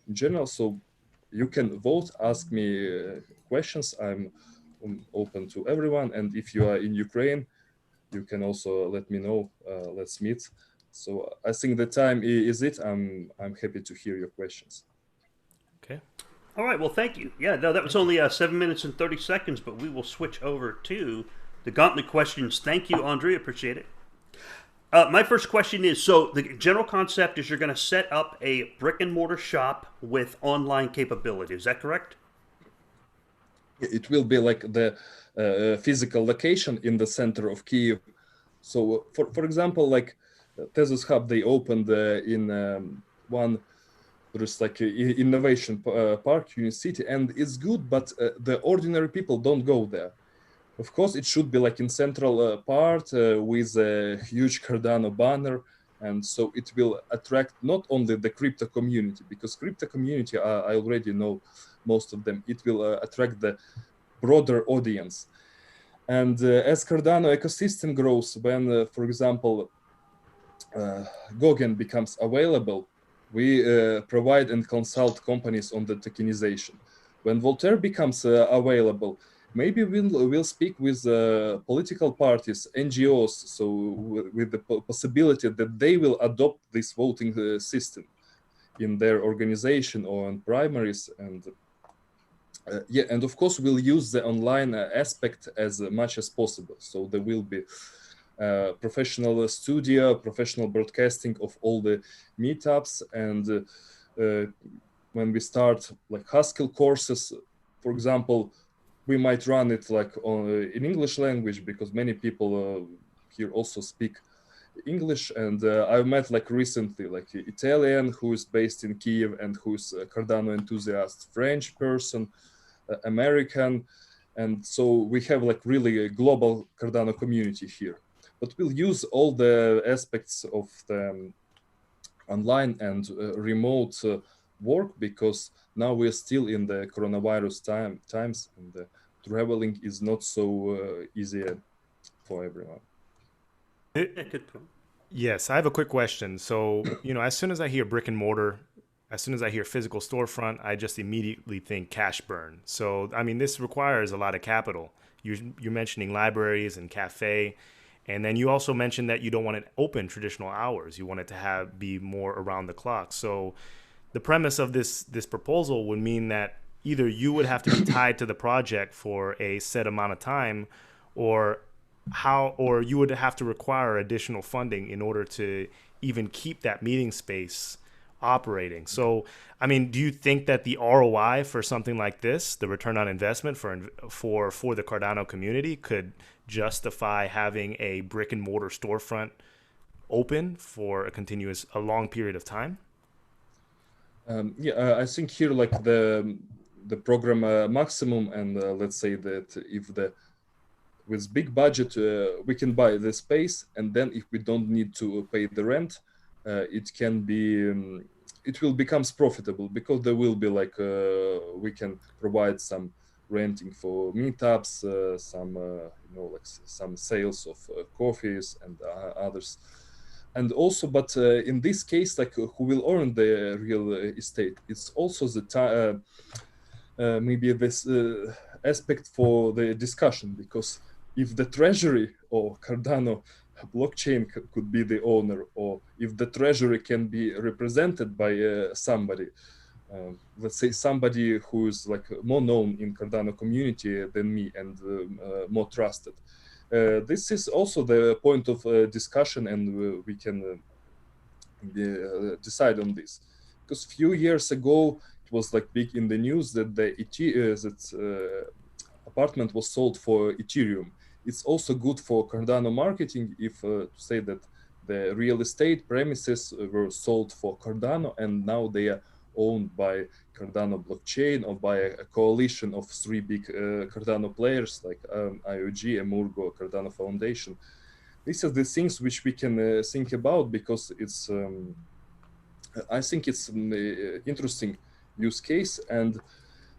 in general. So you can vote, ask me questions. I'm open to everyone. And if you are in Ukraine, you can also let me know. Let's meet. So I think the time is it. I'm happy to hear your questions. Okay. All right, well, thank you. Yeah, no, that was only 7 minutes and 30 seconds, but we will switch over to the Gauntlet questions. Thank you, Andrii. Appreciate it. My first question is, so the general concept is you're going to set up a brick and mortar shop with online capability. Is that correct? It will be like the physical location in the center of Kiev. So, for example, like Tezos Hub, they opened in one, there's like a innovation park, Unit City, and it's good, but the ordinary people don't go there. Of course, it should be like in central part with a huge Cardano banner, and so it will attract not only the crypto community, because crypto community, I already know most of them. It will attract the broader audience. And as Cardano ecosystem grows, when, for example, Gauntlet becomes available, we provide and consult companies on the tokenization. When Voltaire becomes available, maybe we'll speak with political parties, NGOs, so with the possibility that they will adopt this voting system in their organization or on primaries. And yeah, and of course we'll use the online aspect as much as possible. So there will be professional studio, professional broadcasting of all the meetups, and when we start like Haskell courses, for example, we might run it like in English language, because many people here also speak English. And I've met like recently like Italian who is based in Kiev and who's a Cardano enthusiast, French person, American, and so we have like really a global Cardano community here. But we'll use all the aspects of the online and remote work, because now we're still in the coronavirus times, and the traveling is not so easy for everyone. Yes, I have a quick question. So, as soon as I hear brick and mortar, as soon as I hear physical storefront, I just immediately think cash burn. So, I mean, this requires a lot of capital. You're mentioning libraries and cafe. And then you also mentioned that you don't want it open traditional hours. You want it to be more around the clock. So the premise of this proposal would mean that either you would have to be tied to the project for a set amount of time, or you would have to require additional funding in order to even keep that meeting space operating. So, I mean, do you think that the ROI for something like this, the return on investment for the Cardano community, could justify having a brick and mortar storefront open for a long period of time? Yeah, I think here like the program maximum, and let's say that if with big budget we can buy the space, and then if we don't need to pay the rent, it can be it will becomes profitable, because there will be like we can provide some renting for meetups, some like some sales of coffees and others. And also, but in this case, like who will earn the real estate? It's also the maybe this aspect for the discussion, because if the treasury or Cardano blockchain could be the owner, or if the treasury can be represented by somebody, let's say somebody who is like more known in Cardano community than me and more trusted, This is also the point of discussion, and we can decide on this. Because few years ago, it was like big in the news that the apartment was sold for Ethereum. It's also good for Cardano marketing if to say that the real estate premises were sold for Cardano and now they are owned by Cardano blockchain or by a coalition of three big Cardano players like IOG, Emurgo, Cardano Foundation. These are the things which we can think about because it's I think it's an interesting use case, and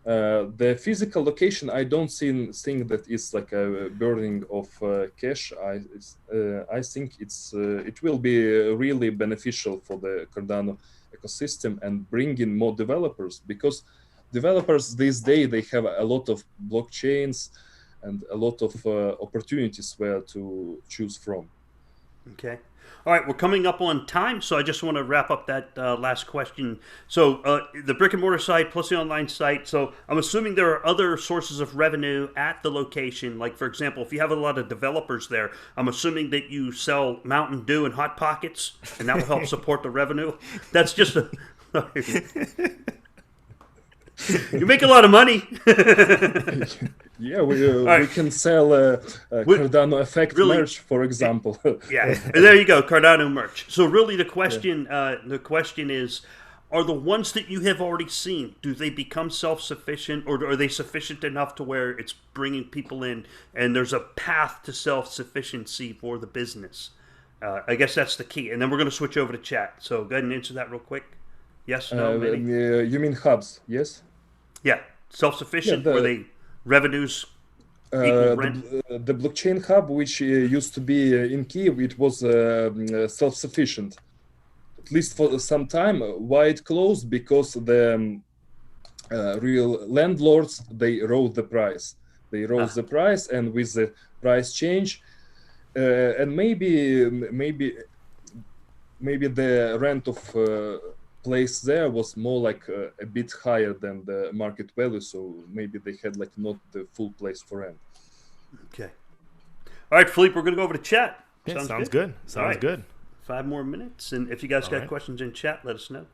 the physical location I don't think that it's like a burning of cash. I think it will be really beneficial for the Cardano ecosystem and bring in more developers, because developers these days they have a lot of blockchains and a lot of opportunities where to choose from. Okay. All right, we're coming up on time, so I just want to wrap up that last question. So the brick and mortar site plus the online site. So I'm assuming there are other sources of revenue at the location. Like, for example, if you have a lot of developers there, I'm assuming that you sell Mountain Dew and Hot Pockets, and that will help support the revenue. That's just a... You make a lot of money. Yeah, we can sell Cardano Effect really, merch, for example. Yeah, there you go, Cardano merch. So really, the question is, are the ones that you have already seen, do they become self-sufficient, or are they sufficient enough to where it's bringing people in, and there's a path to self-sufficiency for the business? I guess that's the key. And then we're going to switch over to chat. So go ahead and answer that real quick. Yes, no, maybe? You mean hubs? Yes. Yeah, self-sufficient. Yeah, were they revenues equal rent? The blockchain hub, which used to be in Kiev, it was self-sufficient, at least for some time. Why it closed? Because the real landlords, they rose the price. The price, and with the price change, and maybe the rent of place there was more like a bit higher than the market value, so maybe they had like not the full place for rent. Okay. All right, Philippe, we're going to go over to chat. Yeah, sounds good. Sounds good. 5 more minutes, and if you guys got questions in chat, let us know.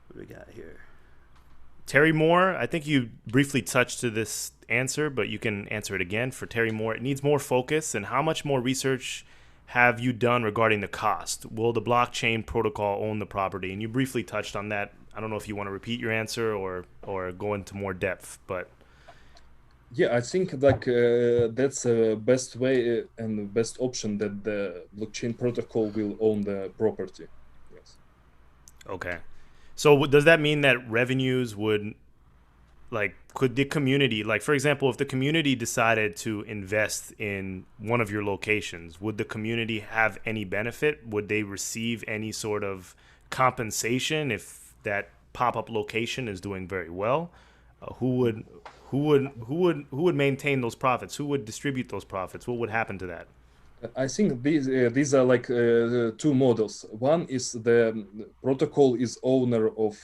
What do we got here? Terry Moore, I think you briefly touched to this answer, but you can answer it again. For Terry Moore, it needs more focus, and how much more research have you done regarding the cost? Will the blockchain protocol own the property? And you briefly touched on that. I don't know if you want to repeat your answer or go into more depth, but yeah, I think like that's the best way and the best option, that the blockchain protocol will own the property. Yes. Okay. So does that mean that revenues would, like, could the community, like, for example, if the community decided to invest in one of your locations, would the community have any benefit? Would they receive any sort of compensation if that pop-up location is doing very well? Who would maintain those profits? Who would distribute those profits? What would happen to that? I think these are like two models. One is the protocol is owner of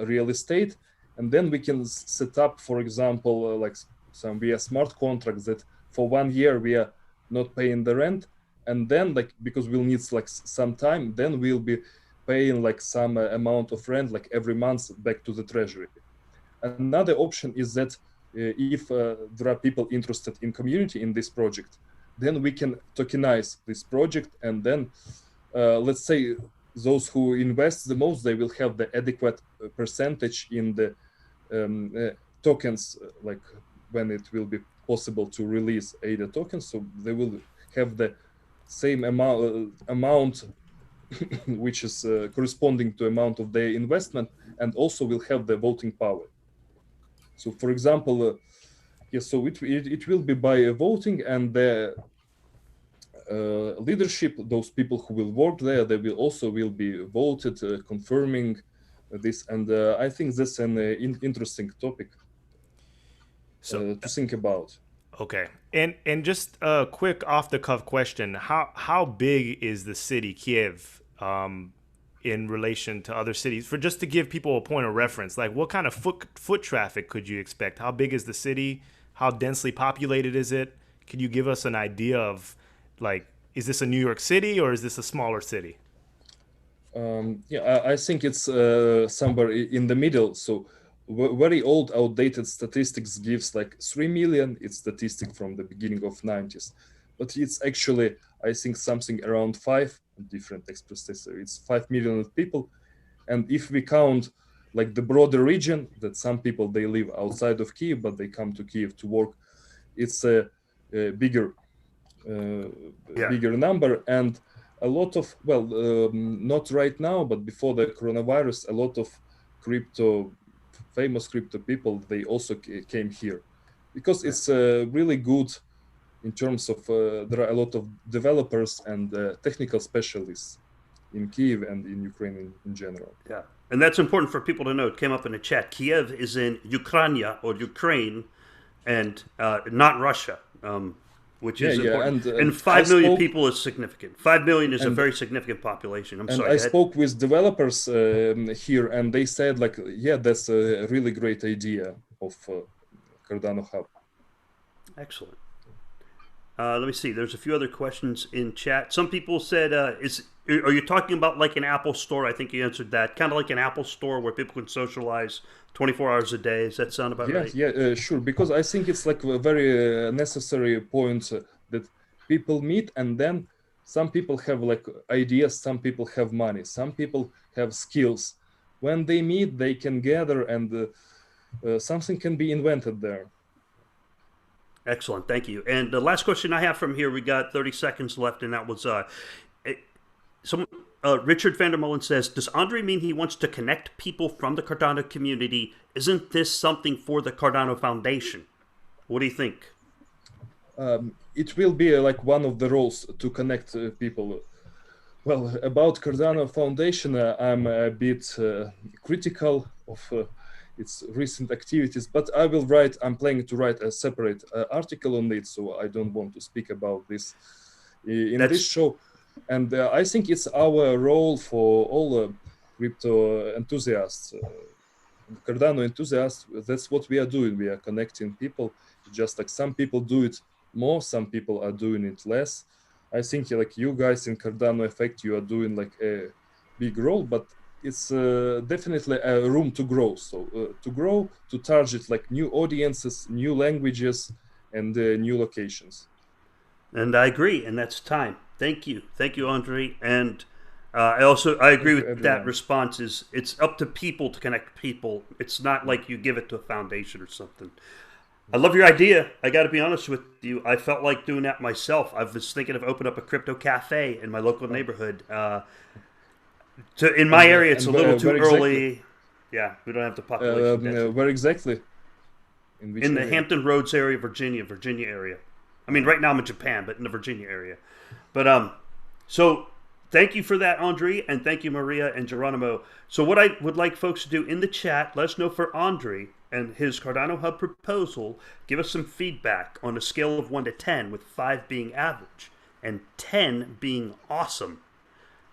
real estate, and then we can set up, for example, like some via smart contracts that for 1 year we are not paying the rent, and then like because we'll need like some time, then we'll be paying like some amount of rent like every month back to the treasury. Another option is that if there are people interested in community in this project, then we can tokenize this project, and then let's say those who invest the most, they will have the adequate percentage in the tokens, like when it will be possible to release ADA tokens, so they will have the same amount which is corresponding to amount of their investment, and also will have the voting power. So for example, so it will be by voting, and the leadership, those people who will work there, they will also be voted, confirming this, and I think that's an interesting topic to think about. Okay, and just a quick off the cuff question: how big is the city Kiev in relation to other cities? For just to give people a point of reference, like what kind of foot traffic could you expect? How big is the city? How densely populated is it? Could you give us an idea of, like, is this a New York City or is this a smaller city? Yeah, I think it's somewhere in the middle. So very old, outdated statistics gives like 3 million. It's statistic from the beginning of 90s, but it's actually, I think, something around 5 different expresses. So it's 5 million of people. And if we count like the broader region, that some people, they live outside of Kiev, but they come to Kiev to work, it's a bigger bigger number. And a lot of, well, not right now, but before the coronavirus, a lot of famous crypto people, they also came here because it's really good in terms of there are a lot of developers and technical specialists in Kiev and in Ukraine in general. Yeah, and that's important for people to know. It came up in the chat. Kiev is in Ukraine or Ukraine, and not Russia, which is important. And 5 million people is significant. 5 million is a very significant population. I'm sorry. I spoke with developers here, and they said, like, yeah, that's a really great idea of Cardano Hub. Excellent. Let me see. There's a few other questions in chat. Some people said, are you talking about like an Apple store? I think you answered that. Kind of like an Apple store where people can socialize 24 hours a day. Does that sound about right? Yeah, sure. Because I think it's like a very necessary point that people meet, and then some people have like ideas, some people have money, some people have skills. When they meet, they can gather, and something can be invented there. Excellent, thank you. And the last question I have from here, we got 30 seconds left, and that was Richard Vandermolen says, does Andrii mean he wants to connect people from the Cardano community? Isn't this something for the Cardano Foundation? What do you think? It will be like one of the roles to connect people. Well, about Cardano Foundation, I'm a bit critical of its recent activities, but I'm planning to write a separate article on it, so I don't want to speak about this in this show. And I think it's our role for all crypto enthusiasts, Cardano enthusiasts. That's what we are doing. We are connecting people. Just like some people do it more, some people are doing it less. I think like you guys in Cardano Effect, you are doing like a big role, but it's definitely a room to grow. So to grow, to target like new audiences, new languages, and new locations. And I agree, and that's time. Thank you, Andrii. And I agree with that response. It's up to people to connect people. It's not like you give it to a foundation or something. I love your idea. I got to be honest with you. I felt like doing that myself. I was thinking of opening up a crypto cafe in my local neighborhood. In my area, it's a little too early. Exactly. Yeah, we don't have the population. Where exactly? In the Hampton Roads area, Virginia area. I mean, right now I'm in Japan, but in the Virginia area. But so thank you for that, Andrii, and thank you, Maria and Jeronimo. So what I would like folks to do in the chat, let us know for Andrii and his Cardano Hub proposal. Give us some feedback on a scale of 1 to 10, with 5 being average and 10 being awesome.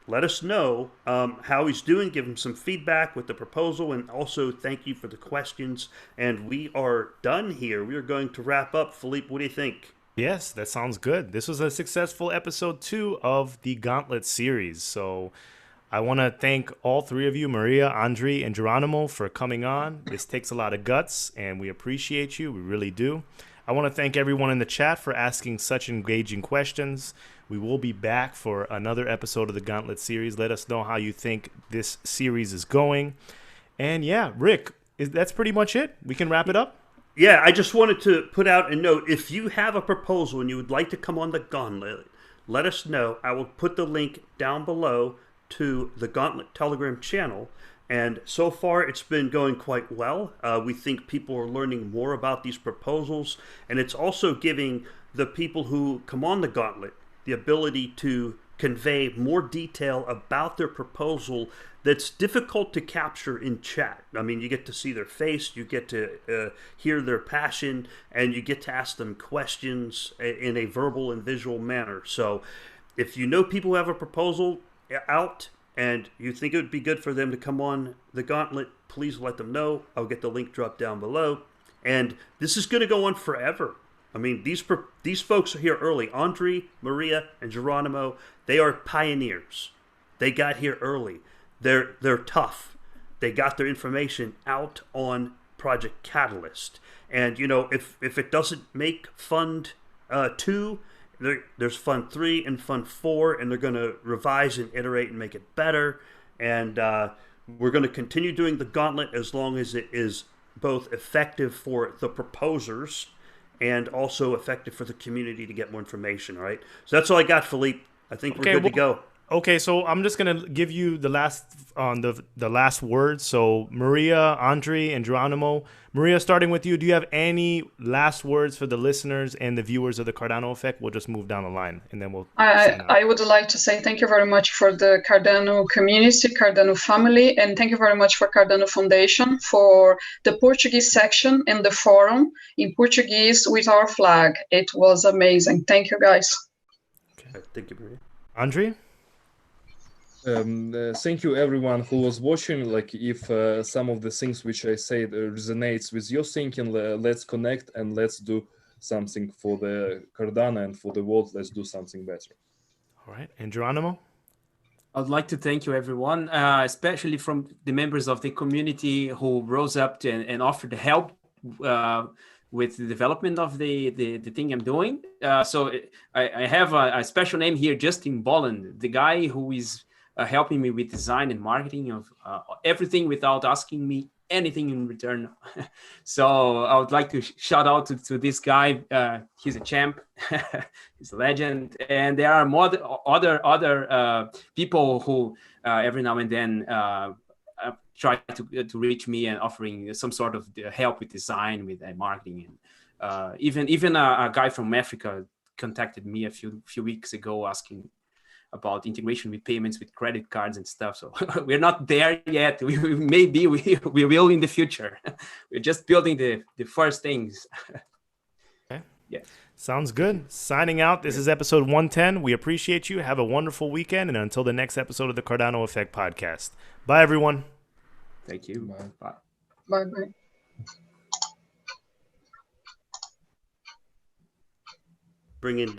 Let us know how he's doing. Give him some feedback with the proposal, and also thank you for the questions. And we are done here. We are going to wrap up. Philippe, what do you think? Yes, that sounds good. This was a successful episode 2 of the Gauntlet series. So I want to thank all 3 of you, Maria, Andrii, and Jeronimo, for coming on. This takes a lot of guts, and we appreciate you. We really do. I want to thank everyone in the chat for asking such engaging questions. We will be back for another episode of the Gauntlet series. Let us know how you think this series is going. And yeah, Rick, that's pretty much it. We can wrap it up. Yeah, I just wanted to put out a note. If you have a proposal and you would like to come on the Gauntlet, let us know. I will put the link down below to the Gauntlet Telegram channel. And so far, it's been going quite well. We think people are learning more about these proposals. And it's also giving the people who come on the Gauntlet the ability to convey more detail about their proposal that's difficult to capture in chat. I mean, you get to see their face, you get to hear their passion, and you get to ask them questions in a verbal and visual manner. So if you know people who have a proposal out and you think it would be good for them to come on the Gauntlet, please let them know. I'll get the link dropped down below. And this is going to go on forever. I mean, these folks are here early. Andrii, Maria, and Jeronimo, they are pioneers. They got here early. They're tough. They got their information out on Project Catalyst. And, you know, if it doesn't make Fund 2, there's Fund 3 and Fund 4, and they're going to revise and iterate and make it better. And we're going to continue doing the Gauntlet as long as it is both effective for the proposers and also effective for the community to get more information, all right? So that's all I got, Philippe. I think we're good to go. Okay, so I'm just gonna give you the last the last words. So Maria, Andrii, and Jeronimo. Maria, starting with you, do you have any last words for the listeners and the viewers of the Cardano Effect? We'll just move down the line, and then we'll. I would like to say thank you very much for the Cardano community, Cardano family, and thank you very much for Cardano Foundation for the Portuguese section and the forum in Portuguese with our flag. It was amazing. Thank you, guys. Okay. Thank you, Maria. Andrii? Thank you everyone who was watching. Like, if some of the things which I said resonates with your thinking, let's connect and let's do something for the Cardano and for the world. Let's do something better. All right, and Jeronimo? I'd like to thank you, everyone, especially from the members of the community who rose up and offered help with the development of the thing I'm doing. So I have a special name here, Justin Bolland, the guy who is helping me with design and marketing of everything without asking me anything in return. So I would like to shout out to this guy. He's a champ. He's a legend. And there are more other people who every now and then try to reach me and offering some sort of help with design, with marketing. And even a guy from Africa contacted me a few weeks ago asking about integration with payments with credit cards and stuff. So we're not there yet. We will in the future. We're just building the first things. Okay. Yeah. Sounds good. Signing out. This is episode 110. We appreciate you. Have a wonderful weekend. And until the next episode of the Cardano Effect podcast. Bye, everyone. Thank you. Bye. Bye bye. Bring in